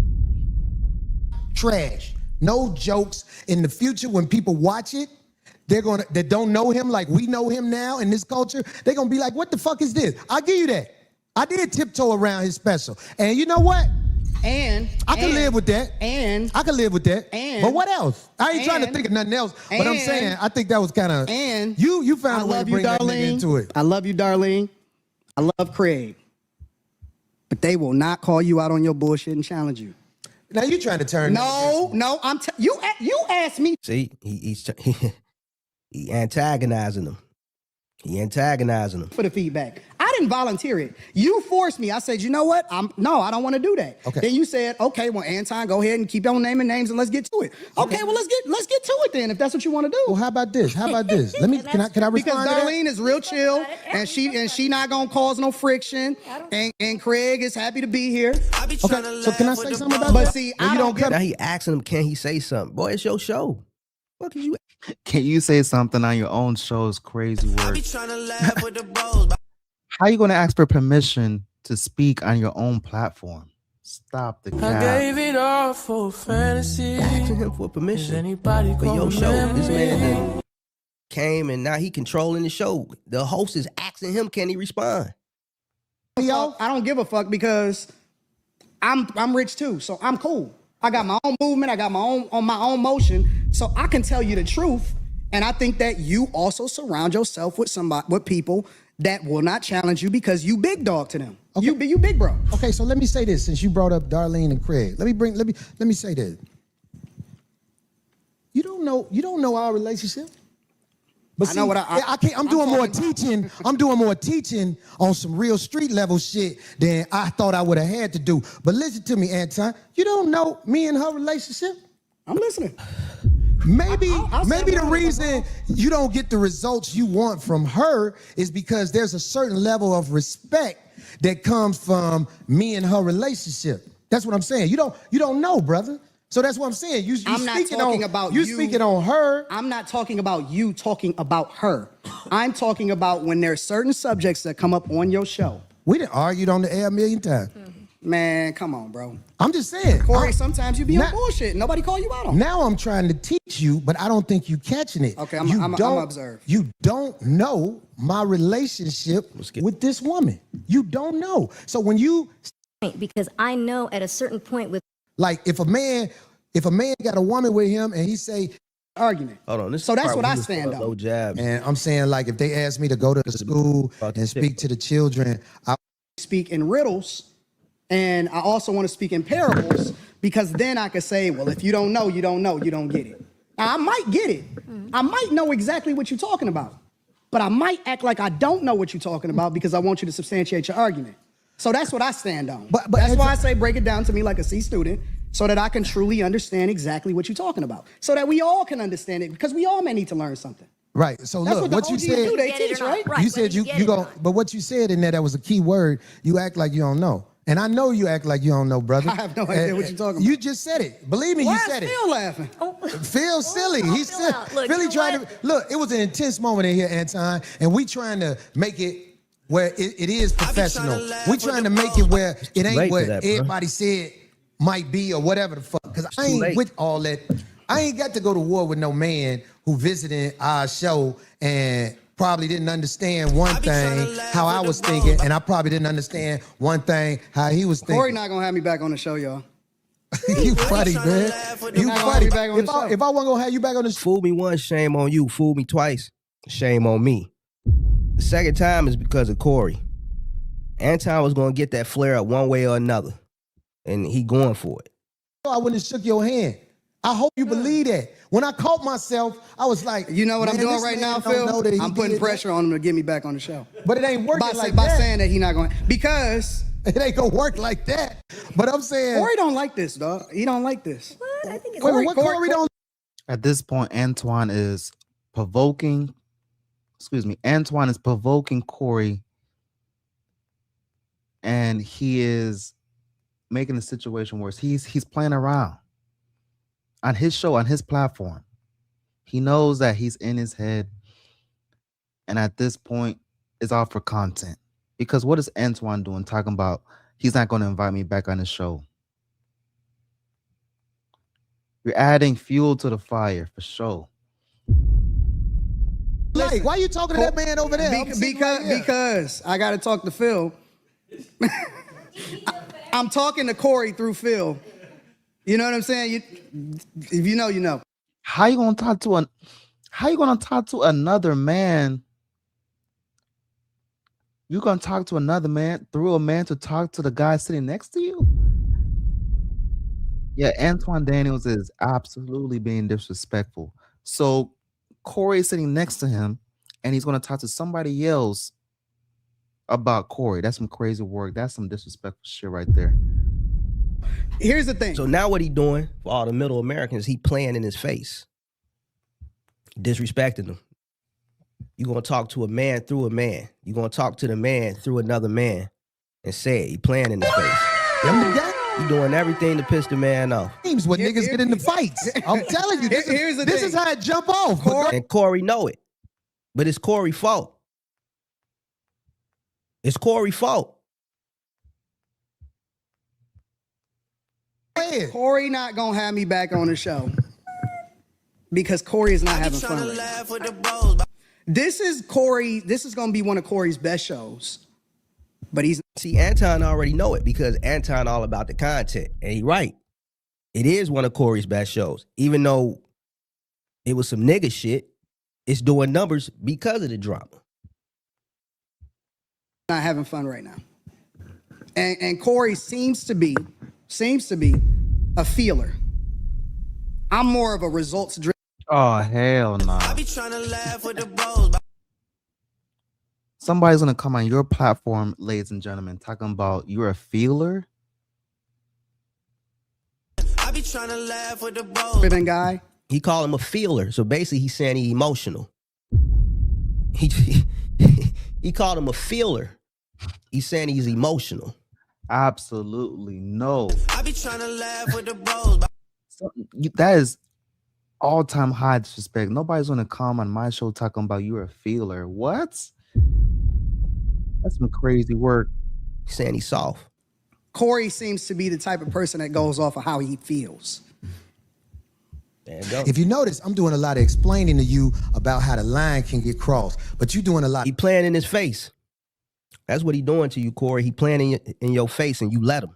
S5: Trash. No jokes. In the future, when people watch it, that don't know him like we know him now in this culture, they're gonna be like, what the fuck is this? I'll give you that. I did tiptoe around his special. And you know what?
S8: I
S5: can live with that.
S8: I
S5: can live with that. But what else? I ain't trying to think of nothing else. But I'm saying, I think that was kind of. And you found a way to bring that nigga into it.
S8: I love you, Darlene. I love Craig. But they will not call you out on your bullshit and challenge you.
S5: Now you trying to turn.
S8: No. You asked me.
S6: See, he antagonizing him. For
S8: the feedback. I didn't volunteer it. You forced me. I said, you know what? I don't want to do that.
S5: Okay.
S8: Then you said, okay, well, Anton, go ahead and keep on naming names and let's get to it. Okay, well, let's get to it then if that's what you want to do.
S5: Well, how about this? Let me can I respond
S8: because
S5: to that?
S8: Darlene is real chill and she not gonna cause no friction and Craig is happy to be here.
S5: Okay, so can I say something about
S8: but
S5: that?
S8: see,
S6: Now he asking him, can he say something? Boy, it's your show. What is you?
S4: Can you say something on your own show? Is crazy word. How you gonna ask for permission to speak on your own platform? Stop the cap.
S2: I gave it all for fantasy.
S6: Asking him for permission for your show. This man came and now he controlling the show. The host is asking him, can he respond?
S8: Yo, I don't give a fuck because I'm rich too, so I'm cool. I got my own movement. I got my own motion, so I can tell you the truth. And I think that you also surround yourself with people that will not challenge you because you big dog to them. Okay. You big bro.
S5: Okay, so let me say this since you brought up Darlene and Craig. Let me say this. You don't know our relationship. But
S8: I know what I
S5: can't. I'm doing more teaching. I'm doing more teaching on some real street level shit than I thought I would have had to do. But listen to me, Anton. You don't know me and her relationship.
S8: I'm listening.
S5: Maybe the reason you don't get the results you want from her is because there's a certain level of respect that comes from me and her relationship. That's what I'm saying. You don't know, brother. So that's what I'm saying.
S8: I'm not talking about you
S5: speaking on her.
S8: I'm not talking about you talking about her. I'm talking about when there's certain subjects that come up on your show.
S5: We done argued on the air a million times.
S8: Man, come on, bro.
S5: I'm just saying.
S8: Corey, sometimes you be on bullshit. Nobody call you out on it.
S5: Now I'm trying to teach you, but I don't think you catching it.
S8: Okay, I'm observe.
S5: You don't know my relationship with this woman. You don't know. So when you...
S7: Because I know at a certain point with...
S5: Like if a man got a woman with him and he say...
S8: Argument.
S6: Hold on.
S8: So that's what I stand on.
S6: Low jab.
S5: And I'm saying like if they ask me to go to the school and speak to the children... I
S8: speak in riddles. And I also want to speak in parables because then I could say, well, if you don't know, you don't know, you don't get it. Now, I might get it. I might know exactly what you're talking about. But I might act like I don't know what you're talking about because I want you to substantiate your argument. So that's what I stand on. But that's why I say break it down to me like a C student so that I can truly understand exactly what you're talking about. So that we all can understand it because we all may need to learn something.
S5: Right. So
S8: that's
S5: look,
S8: what
S5: you said.
S8: Do, they teach, right?
S5: You said you go, but what you said in there, that was a key word. You act like you don't know. And I know you act like you don't know, brother.
S8: I have no idea what you're talking about.
S5: You just said it. Believe me, you said it.
S8: Phil laughing?
S5: Phil's silly. He's silly. Philly trying to look. It was an intense moment in here, Anton, and we trying to make it where it is professional. We trying to make it where it ain't what everybody said might be or whatever the fuck. Because I ain't with all that. I ain't got to go to war with no man who visited our show and probably didn't understand one thing how I was thinking, and I probably didn't understand one thing how he was thinking.
S8: Corey not gonna have me back on the show, y'all.
S5: You funny, man. You funny. If I wasn't gonna have you back on the show.
S6: Fool me once, shame on you. Fool me twice, shame on me. The second time is because of Corey. Anton was gonna get that flare up one way or another, and he going for it.
S5: I wouldn't have shook your hand. I hope you believe that. When I caught myself, I was like,
S8: you know what I'm doing right now, Phil? I'm putting pressure on him to get me back on the show.
S5: But it ain't working like that.
S8: By saying that he not going, because
S5: it ain't gonna work like that. But I'm saying
S8: Corey don't like this, dog. He don't like this.
S7: What? I think it's
S8: Corey
S5: don't.
S4: At this point, Antoine is provoking Corey, and he is making the situation worse. He's playing around. On his show, on his platform, he knows that he's in his head. And at this point, it's all for content. Because what is Antoine doing talking about he's not going to invite me back on the show? You're adding fuel to the fire for sure.
S5: Like, why are you talking to that man over there?
S8: Because I got to talk to Phil. I'm talking to Corey through Phil. You know what I'm saying? If you know, you know.
S4: How you gonna talk to another man? You gonna talk to another man through a man to talk to the guy sitting next to you? Yeah, Anton Daniels is absolutely being disrespectful. So Corey is sitting next to him, and he's gonna talk to somebody else about Corey. That's some crazy work. That's some disrespectful shit right there.
S8: Here's the thing.
S6: So now what he doing for all the middle Americans, he playing in his face. Disrespecting them. You're going to talk to a man through a man. You're going to talk to the man through another man and say it. He playing in his face. You doing everything to piss the man off.
S5: Teams when niggas get into fights. I'm telling you, this is how it jump off.
S6: And Corey know it. But it's Corey's fault. It's Corey's fault.
S8: Corey not gonna have me back on the show because Corey is not having fun right now. This is gonna be one of Corey's best shows, but
S6: see, Anton already know it because Anton all about the content, and he right. It is one of Corey's best shows, even though it was some nigga shit. It's doing numbers because of the drama.
S8: not having fun right now. And Corey seems to be a feeler. I'm more of a results driven.
S4: Oh hell no.
S2: I be trying to laugh with the bros.
S4: Somebody's gonna come on your platform, ladies and gentlemen, talking about you're a feeler.
S2: I be trying to laugh with the bros.
S8: Driven guy.
S6: He called him a feeler. So basically he's saying he's emotional. He called him a feeler. He's saying he's emotional.
S4: Absolutely no.
S2: I be trying to laugh with the bros.
S4: That is all-time high disrespect. Nobody's gonna come on my show talking about you're a feeler. What? That's some crazy work.
S6: He's saying he's soft.
S8: Corey seems to be the type of person that goes off of how he feels.
S6: There you go.
S5: If you notice, I'm doing a lot of explaining to you about how the line can get crossed, but you're doing a lot.
S6: He playing in his face. That's what he doing to you, Corey. He playing in your face, and you let him.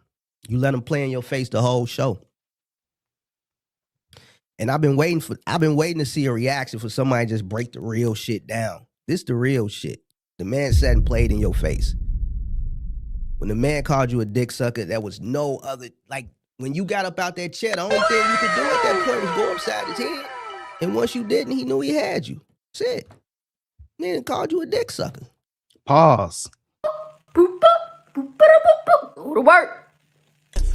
S6: You let him play in your face the whole show. And I've been waiting to see a reaction for somebody to just break the real shit down. This the real shit. The man sat and played in your face. When the man called you a dick sucker, there was no other, like, when you got up out that chair, the only thing you could do at that point was go upside his head. And once you didn't, he knew he had you. That's it. Then called you a dick sucker.
S4: Pause.
S1: Boop, boop, boop, boop, boop, boop. Go to work.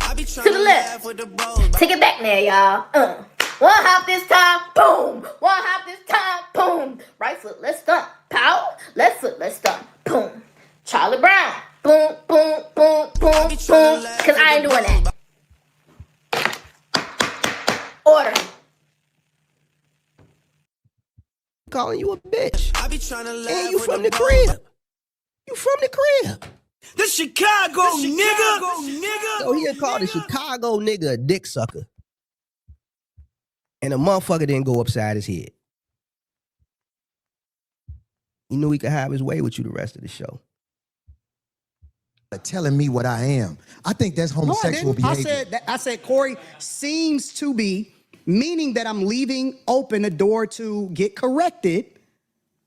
S2: I be
S1: To
S2: trying
S1: the
S2: to
S1: left.
S2: laugh with the bros.
S1: Take it back now, y'all. One hop this time, boom. One hop this time, boom. Right foot, let's stomp. Pow. Left foot, let's stomp. Boom. Charlie Brown. Boom, boom, boom, boom, boom. Because I ain't doing that. Order.
S6: Calling you a bitch.
S2: I be trying to laugh
S6: And you
S2: with
S6: from the
S2: bros.
S6: crib. You from the crib.
S2: The Chicago nigga.
S6: So he had called a Chicago nigga a dick sucker. And a motherfucker didn't go upside his head. He knew he could have his way with you the rest of the show.
S5: Telling me what I am. I think that's homosexual behavior.
S8: I said Corey seems to be, meaning that I'm leaving open a door to get corrected.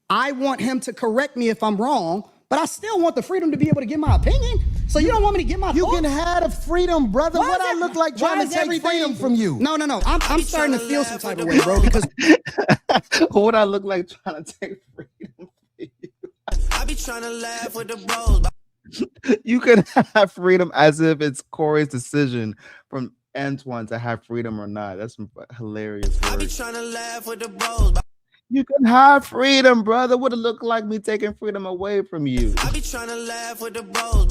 S8: I want him to correct me if I'm wrong, but I still want the freedom to be able to give my opinion. So you don't want me to get my
S5: You
S8: thoughts?
S5: can have the freedom, brother.
S8: Why
S5: What
S8: is
S5: I
S8: that-
S5: look like
S8: why
S5: trying
S8: is
S5: to take
S8: everything-
S5: freedom from you?
S8: No. I'm starting to feel some type of way, bro, because
S4: What I look like trying to take freedom?
S2: I be trying to laugh with the bros.
S4: You can have freedom as if it's Corey's decision from Antoine to have freedom or not. That's some hilarious
S2: I be
S4: words.
S2: trying to laugh with the bros.
S4: You can have freedom, brother. What it look like me taking freedom away from you?
S2: I be trying to laugh with the bros.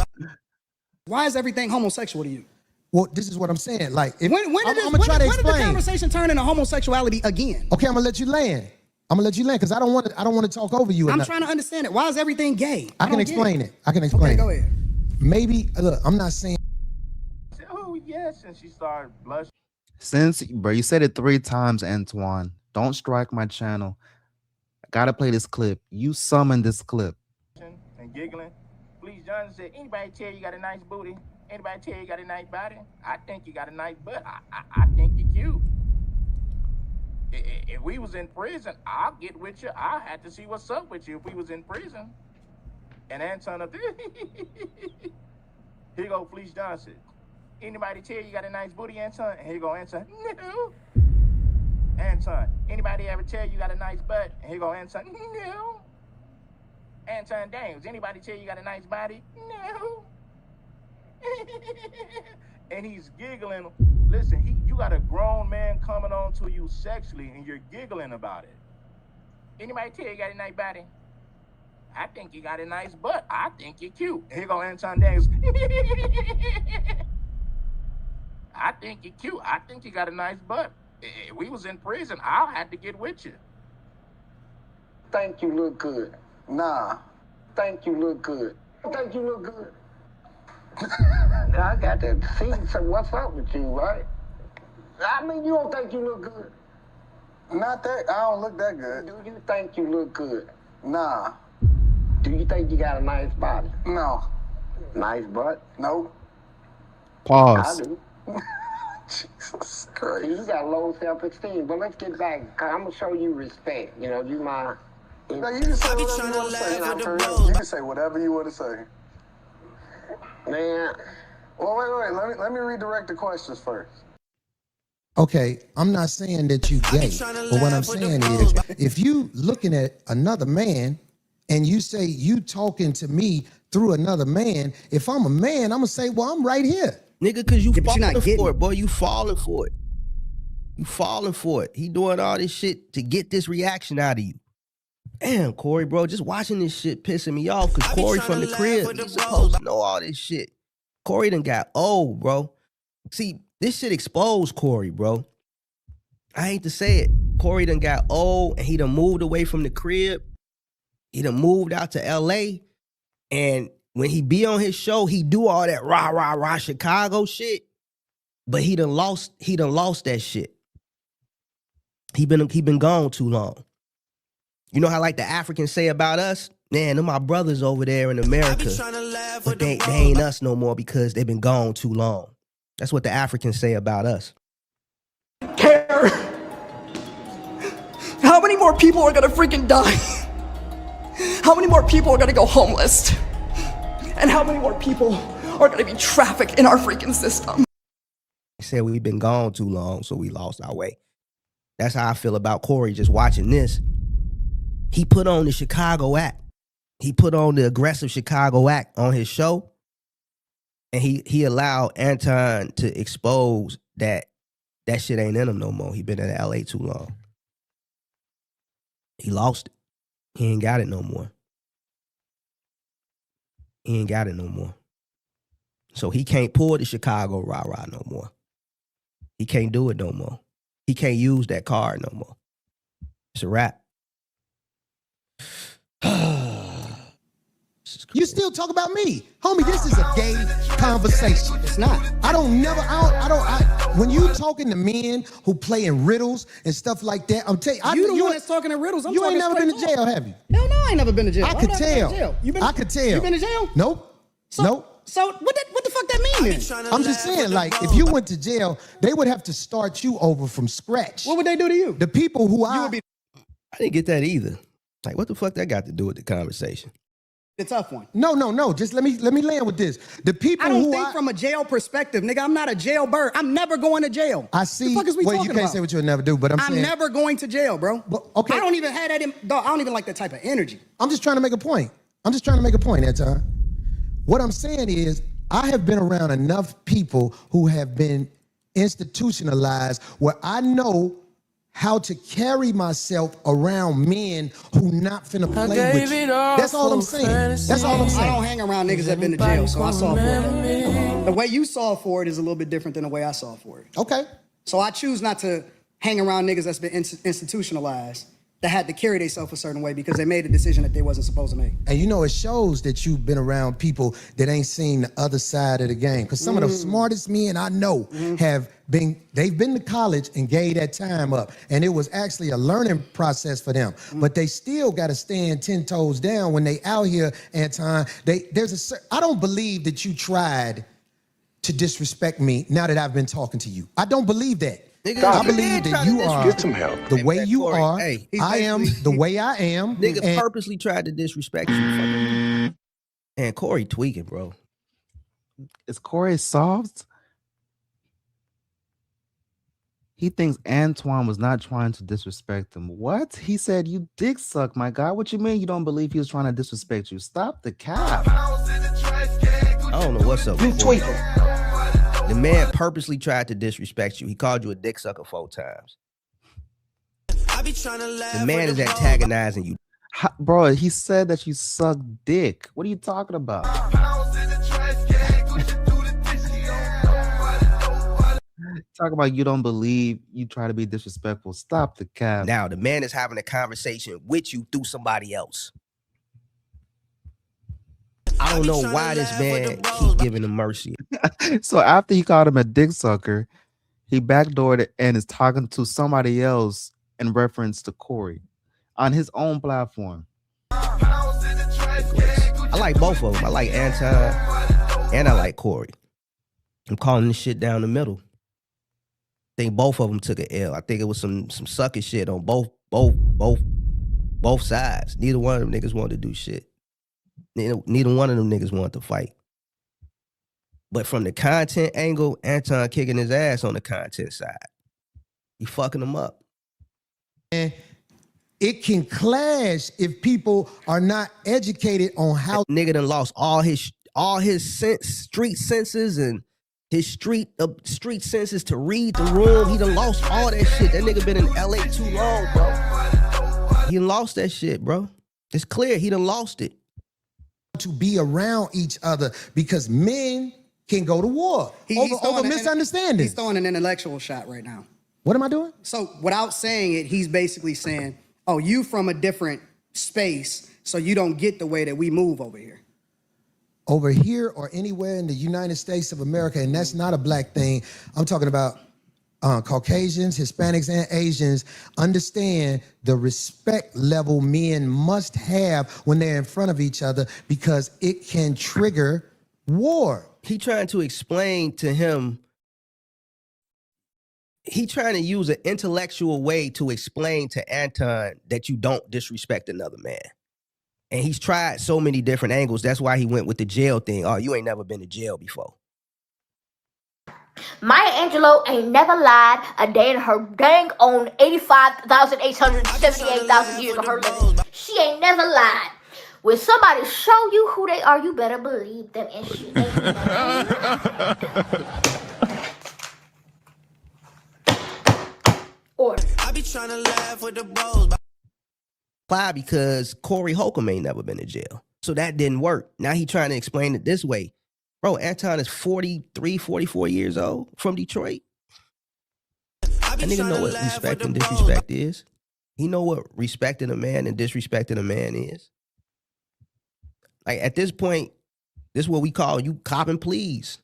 S8: why is everything homosexual to you?
S5: Well, this is what I'm saying. Like, if,
S8: When
S5: I'm
S8: did
S5: gonna try to
S8: the
S5: explain.
S8: conversation turn into homosexuality again?
S5: Okay, I'm gonna let you land. Because I don't want to talk over you.
S8: I'm trying to understand it. Why is everything gay?
S5: I can
S8: don't get
S5: explain it. I can explain.
S8: Okay, go ahead.
S5: Maybe look, I'm not saying.
S10: Oh, yes, and she started blushing.
S4: Since, bro, you said it 3 times, Antoine. Don't strike my channel. I gotta play this clip. You summoned this clip.
S10: And giggling. Please, John said, anybody tell you got a nice booty? Anybody tell you got a nice body? I think you got a nice butt. I think you're cute. If we was in prison, I'll get with you. I'll have to see what's up with you if we was in prison. And Anton up there, here go Fleece Johnson. Anybody tell you got a nice booty, Anton? And here go Anton, no. Anton, anybody ever tell you got a nice butt? And here go Anton, no. Anton Daniels, anybody tell you got a nice body? No. And he's giggling. Listen, you got a grown man coming on to you sexually and you're giggling about it. Anybody tell you got a nice body? I think you got a nice butt. I think you're cute. Here go Anton Daniels. I think you're cute. I think you got a nice butt. If we was in prison, I'll have to get with you.
S11: Think you look good. Nah. Think you look good. Think you look good. I got to see what's up with you, right? I mean, you don't think you look good. Not that. I don't look that good. Do you think you look good? Nah. Do you think you got a nice body? No. Nice butt? No.
S4: Pause.
S11: I do. Jesus Christ. You got low self-esteem, but let's get back. I'm going to show you respect. You know, you my...
S9: No, you can say whatever you want to say. You can say whatever you want to say. Man, well, wait. Let me redirect the questions first.
S5: Okay, I'm not saying that you gay, but what I'm saying is, if you looking at another man and you say you talking to me through another man, if I'm a man, I'm gonna say, well, I'm right here.
S6: Nigga, cause you
S8: Yeah, but you're
S6: falling
S8: not getting
S6: for
S8: it.
S6: it, boy. You falling for it. You falling for it. He doing all this shit to get this reaction out of you. Damn, Corey, bro, just watching this shit pissing me off because Corey from the crib, he's supposed to know all this shit. Corey done got old, bro. See, this shit exposed Corey, bro. I hate to say it. Corey done got old and he done moved away from the crib. He done moved out to LA. And when he be on his show, he do all that rah Chicago shit. But he done lost that shit. He been gone too long. You know how like the Africans say about us? Man, them my brothers over there in America. But they ain't us no more because they've been gone too long. That's what the Africans say about us.
S3: Care how many more people are gonna freaking die? How many more people are gonna go homeless? And how many more people are gonna be trafficked in our freaking system?
S6: They said we've been gone too long, so we lost our way. That's how I feel about Corey just watching this. He put on the Chicago act. He put on the aggressive Chicago act on his show. And he allowed Anton to expose that shit ain't in him no more. He been in LA too long. He lost it. He ain't got it no more. He ain't got it no more. So he can't pull the Chicago rah-rah no more. He can't do it no more. He can't use that card no more. It's a wrap.
S5: You still talk about me. Homie, this is a gay conversation.
S8: It's not.
S5: When you talking to men who play in riddles and stuff like that, I'm telling you.
S8: You the one that's talking in riddles.
S5: You ain't never been to jail, have you?
S8: Hell no, I ain't never been to jail.
S5: I could tell. I could tell.
S8: You been to jail?
S5: Nope. Nope.
S8: So what the fuck that mean then?
S5: I'm just saying, like, if you went to jail, they would have to start you over from scratch.
S8: What would they do to you?
S5: The people who
S6: I didn't get that either. Like, what the fuck that got to do with the conversation?
S8: The tough one.
S5: No. Just let me land with this. The people
S8: I don't
S5: who
S8: think from a jail perspective, nigga. I'm not a jailbird. I'm never going to jail.
S5: I see.
S8: The fuck is we
S5: well,
S8: talking
S5: you can't
S8: about?
S5: say what you'll never do, but I'm saying
S8: never going to jail, bro.
S5: But, okay.
S8: I don't even have that in, dog, I don't even like that type of energy.
S5: I'm just trying to make a point. Anton. What I'm saying is, I have been around enough people who have been institutionalized where I know how to carry myself around men who not finna play with you. That's all I'm saying.
S8: I don't hang around niggas that been to jail, so I saw for it. The way you saw for it is a little bit different than the way I saw for it.
S5: Okay.
S8: So I choose not to hang around niggas that's been institutionalized that had to carry themselves a certain way because they made a decision that they wasn't supposed to make.
S5: And you know, it shows that you've been around people that ain't seen the other side of the game. Because some of the smartest men I know they've been to college and gave that time up. And it was actually a learning process for them. But they still got to stand 10 toes down when they out here, Anton. I don't believe that you tried to disrespect me now that I've been talking to you. I don't believe that.
S6: Nigga,
S5: I believe that you are
S13: Get some help.
S5: the way you
S6: Corey,
S5: are.
S6: hey,
S5: I am the way I am.
S6: Nigga purposely tried to disrespect you. Fucking. And Corey tweaking, bro.
S4: Is Corey soft? He thinks Antoine was not trying to disrespect him. What? He said, you dick suck, my guy. What you mean you don't believe he was trying to disrespect you? Stop the cap.
S6: I don't know what's up.
S8: You tweaking.
S6: The man purposely tried to disrespect you. He called you a dick sucker 4 times. The man is antagonizing you.
S4: Bro, he said that you suck dick. What are you talking about? Talk about you don't believe, you try to be disrespectful. Stop the cap.
S6: Now, the man is having a conversation with you through somebody else. I don't know why this man keep giving him mercy.
S4: So after he called him a dick sucker, he backdoored it and is talking to somebody else in reference to Corey on his own platform.
S6: I like both of them. I like Anton and I like Corey. I'm calling this shit down the middle. I think both of them took an L. I think it was some sucker shit on both sides. Neither one of them niggas wanted to do shit. Neither one of them niggas wanted to fight. But from the content angle, Anton kicking his ass on the content side. You fucking him up.
S5: And it can clash if people are not educated on how.
S6: That nigga done lost all his street senses and his street senses to read the room. He done lost all that shit. That nigga been in LA too long, bro. He done lost that shit, bro. It's clear he done lost it.
S5: To be around each other because men can go to war over misunderstanding.
S8: He's throwing an intellectual shot right now.
S5: What am I doing?
S8: So without saying it, he's basically saying, oh, you from a different space, so you don't get the way that we move over here.
S5: Over here or anywhere in the United States of America, and that's not a black thing. I'm talking about Caucasians, Hispanics, and Asians understand the respect level men must have when they're in front of each other because it can trigger war.
S6: He trying to explain to him, he trying to use an intellectual way to explain to Anton that you don't disrespect another man. And he's tried so many different angles. That's why he went with the jail thing. Oh, you ain't never been to jail before.
S1: Maya Angelou ain't never lied a day in her dang on 85,878,000 years of her living. She ain't never lied. When somebody show you who they are, you better believe them, and she ain't never Order.
S2: I be trying to laugh with the bros.
S6: Why? Because Corey Holcomb ain't never been to jail. So that didn't work. Now he trying to explain it this way. Bro, Anton is 43, 44 years old from Detroit. That nigga know what respect and disrespect is. He know what respecting a man and disrespecting a man is. Like, at this point, this is what we call you copping pleas.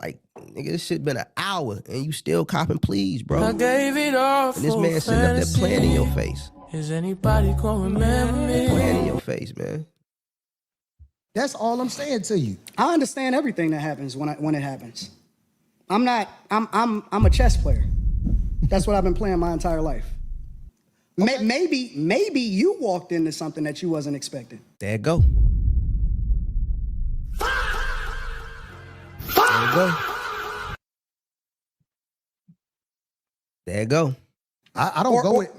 S6: Like, nigga, this shit been an hour and you still copping pleas, bro.
S2: I gave it all
S6: and this man sitting up there playing in your face.
S2: Is anybody gonna remember me?
S6: Playing in your face, man.
S5: That's all I'm saying to you.
S8: I understand everything that happens when it happens. I'm a chess player. That's what I've been playing my entire life. Okay. Maybe you walked into something that you wasn't expecting.
S6: There it go. There you go. There you go.
S5: I don't go with.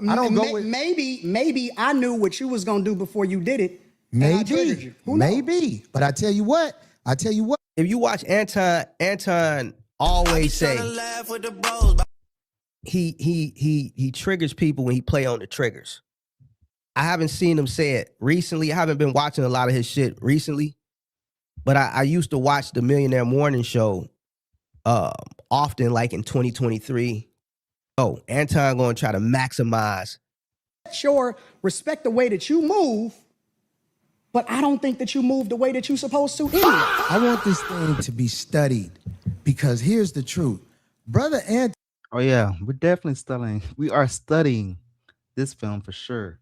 S8: Maybe I knew what you was gonna do before you did it.
S5: Maybe. Maybe. But I tell you what.
S6: If you watch Anton always say he triggers people when he play on the triggers. I haven't seen him say it recently. I haven't been watching a lot of his shit recently. But I used to watch the Millionaire Morning Show often, like in 2023. Oh, Anton going to try to maximize.
S8: Sure, respect the way that you move, but I don't think that you move the way that you're supposed to anyway.
S5: I want this thing to be studied because here's the truth. Brother Anton.
S4: Oh, yeah, we're definitely studying. We are studying this film for sure.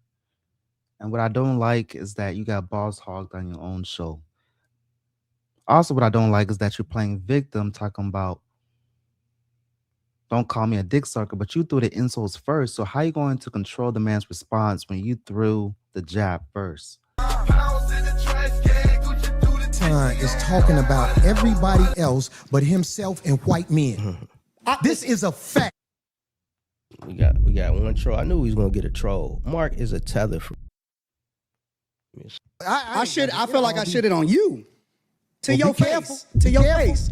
S4: And what I don't like is that you got boss hogged on your own show. Also, what I don't like is that you're playing victim, talking about, don't call me a dick sucker, but you threw the insults first. So how are you going to control the man's response when you threw the jab first?
S5: Anton is talking about everybody else but himself and white men. This is a fact.
S6: We got one troll. I knew he was gonna get a troll. Mark is a tether for.
S8: I feel like I shitted on you. To your face.
S5: Careful.
S8: To your face.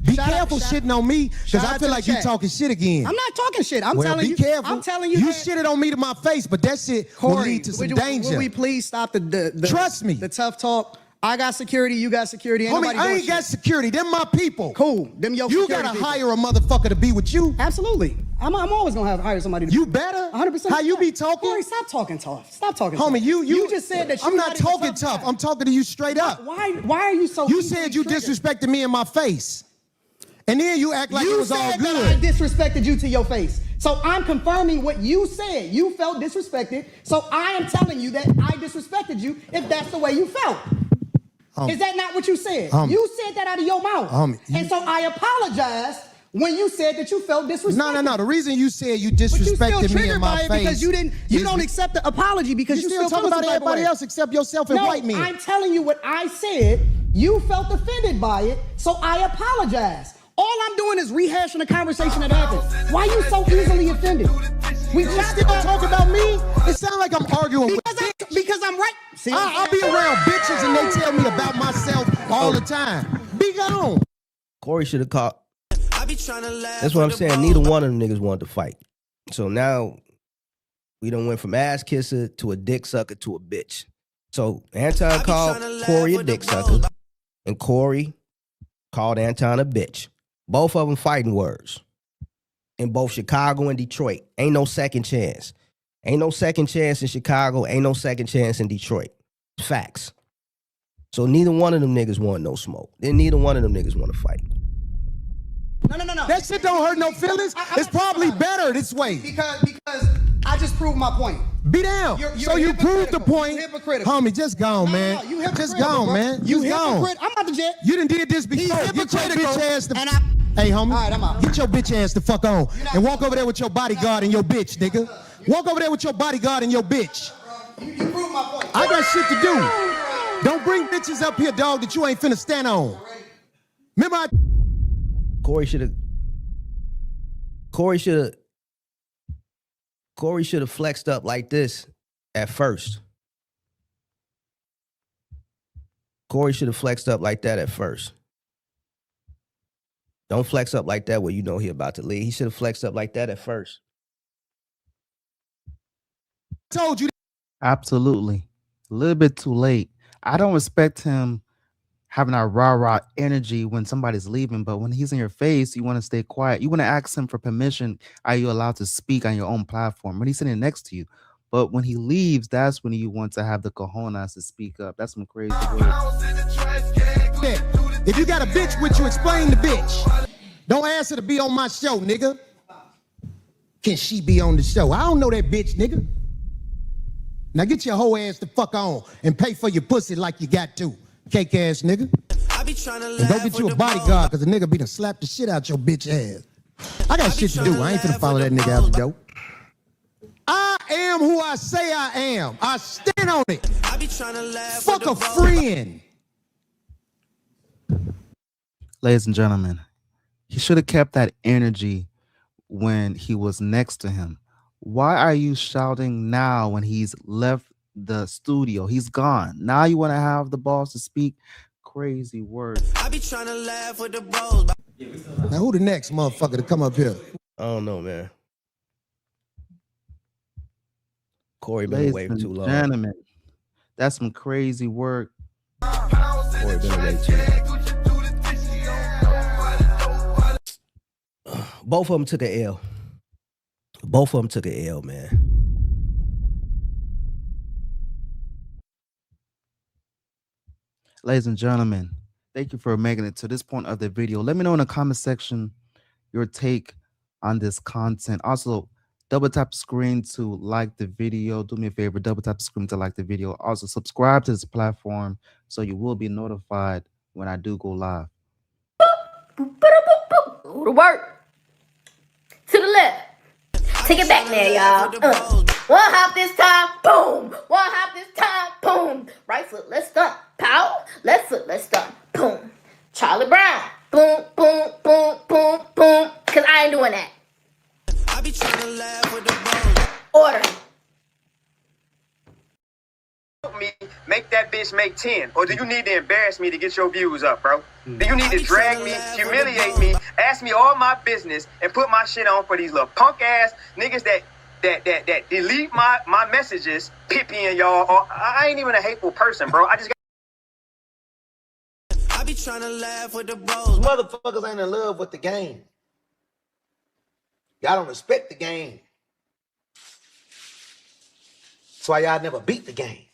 S5: Be careful shitting on me because I feel like you're talking shit again.
S8: I'm not talking shit. I'm telling you.
S5: Be careful.
S8: I'm telling you.
S5: You shitted on me to my face, but that shit will lead to some danger.
S8: Will we please stop the
S5: Trust me.
S8: The tough talk? I got security. You got security.
S5: Homie, I ain't got security. Them my people.
S8: Cool. Them your
S5: You gotta hire a motherfucker to be with you.
S8: Absolutely. I'm always gonna hire somebody.
S5: You better.
S8: 100%.
S5: How you be talking?
S8: Corey, stop talking tough. Stop talking.
S5: Homie,
S8: tough.
S5: you
S8: just said that.
S5: I'm not talking tough. I'm talking to you straight up.
S8: Why are you so?
S5: You said you disrespected me in my face, and then you act like it was all good.
S8: You said that I disrespected you to your face. So I'm confirming what you said. You felt disrespected. So I am telling you that I disrespected you if that's the way you felt. Is that not what you said? You said that out of your mouth. And so I apologized when you said that you felt disrespected.
S5: No. The reason you said you disrespected me in my face
S8: because you don't accept the apology because you still
S5: talking about everybody else except yourself and white men.
S8: I'm telling you what I said. You felt offended by it, so I apologize. All I'm doing is rehashing a conversation that happened. Why you so easily offended? We just
S5: Still talk about me? It sounds like I'm arguing with
S8: because I'm right. See what I'm
S5: I'll be
S8: saying?
S5: around bitches and they tell me about myself all the time. Be gone.
S6: Corey should have caught.
S2: I be trying to laugh.
S6: That's what I'm saying. Neither one of them niggas wanted to fight. So now we done went from ass kisser to a dick sucker to a bitch. So Anton called Corey a dick sucker, and Corey called Anton a bitch. Both of them fighting words. In both Chicago and Detroit. Ain't no second chance. Ain't no second chance in Chicago. Ain't no second chance in Detroit. Facts. So neither one of them niggas want no smoke. Then neither one of them niggas want to fight.
S8: No.
S5: That shit don't hurt no feelings. It's probably better this way.
S8: Because I just proved my point.
S5: Be down.
S8: You're
S5: you proved the
S8: hypocritical.
S5: point.
S8: You're hypocritical.
S5: Homie, just gone, man.
S8: No, you
S5: just
S8: hypocritical,
S5: gone,
S8: bro.
S5: man.
S8: You
S5: Just gone.
S8: hypocrite. I'm not the jet.
S5: You done did this before.
S8: He's
S5: Get your
S8: hypocritical,
S5: bitch ass the
S8: and
S5: Hey, homie.
S8: All right, I'm out.
S5: Get your bitch ass the fuck on. And walk over there with your bodyguard and your bitch, nigga. Walk over there with your bodyguard and your bitch.
S8: You proved my point.
S5: I got shit to do. Don't bring bitches up here, dog, that you ain't finna stand on. Remember
S6: Corey should have flexed up like this at first. Corey should have flexed up like that at first. Don't flex up like that where you know he about to leave. He should have flexed up like that at first.
S5: told you.
S4: Absolutely. A little bit too late. I don't respect him having that rah-rah energy when somebody's leaving, but when he's in your face, you want to stay quiet. You want to ask him for permission. Are you allowed to speak on your own platform when he's sitting next to you? But when he leaves, that's when you want to have the cojones to speak up. That's some crazy words.
S5: If you got a bitch with you, explain the bitch. Don't ask her to be on my show, nigga. Can she be on the show? I don't know that bitch, nigga. Now get your whole ass the fuck on and pay for your pussy like you got to, cake ass nigga. And go get you a bodyguard, because the nigga be done slap the shit out your bitch ass. I got shit to do. I ain't finna follow that nigga out the door. I am who I say I am. I stand on it. Fuck a friend.
S4: Ladies and gentlemen, he should have kept that energy when he was next to him. Why are you shouting now when he's left the studio? He's gone. Now you want to have the balls to speak crazy words.
S2: I be trying to laugh with the bros.
S5: Now who the next motherfucker to come up here?
S6: I don't know, man. Corey been
S4: Ladies
S6: away for
S4: and
S6: too long.
S4: gentlemen, that's some crazy work.
S6: Corey been away too long. Both of them took an L. Both of them took an L, man.
S4: Ladies and gentlemen, thank you for making it to this point of the video. Let me know in the comment section your take on this content. Also, double tap the screen to like the video. Do me a favor, double tap the screen to like the video. Also, subscribe to this platform so you will be notified when I do go live.
S1: Go to work. To the left. Take it back there, y'all. One hop this time, boom. One hop this time, boom. Right foot, let's stomp. Pow. Left foot, let's stomp. Boom. Charlie Brown. Boom, boom, boom, boom, boom. Because I ain't doing that.
S2: I be trying to laugh with the bros.
S1: Order.
S13: Me make that bitch make 10, or do you need to embarrass me to get your views up, bro? Do you need to drag me, humiliate me, ask me all my business, and put my shit on for these little punk ass niggas that delete my messages, Pippi and y'all? Or I ain't even a hateful person, bro. I
S2: be trying to laugh with the bros.
S14: Motherfuckers ain't in love with the game. Y'all don't respect the game. That's why y'all never beat the game.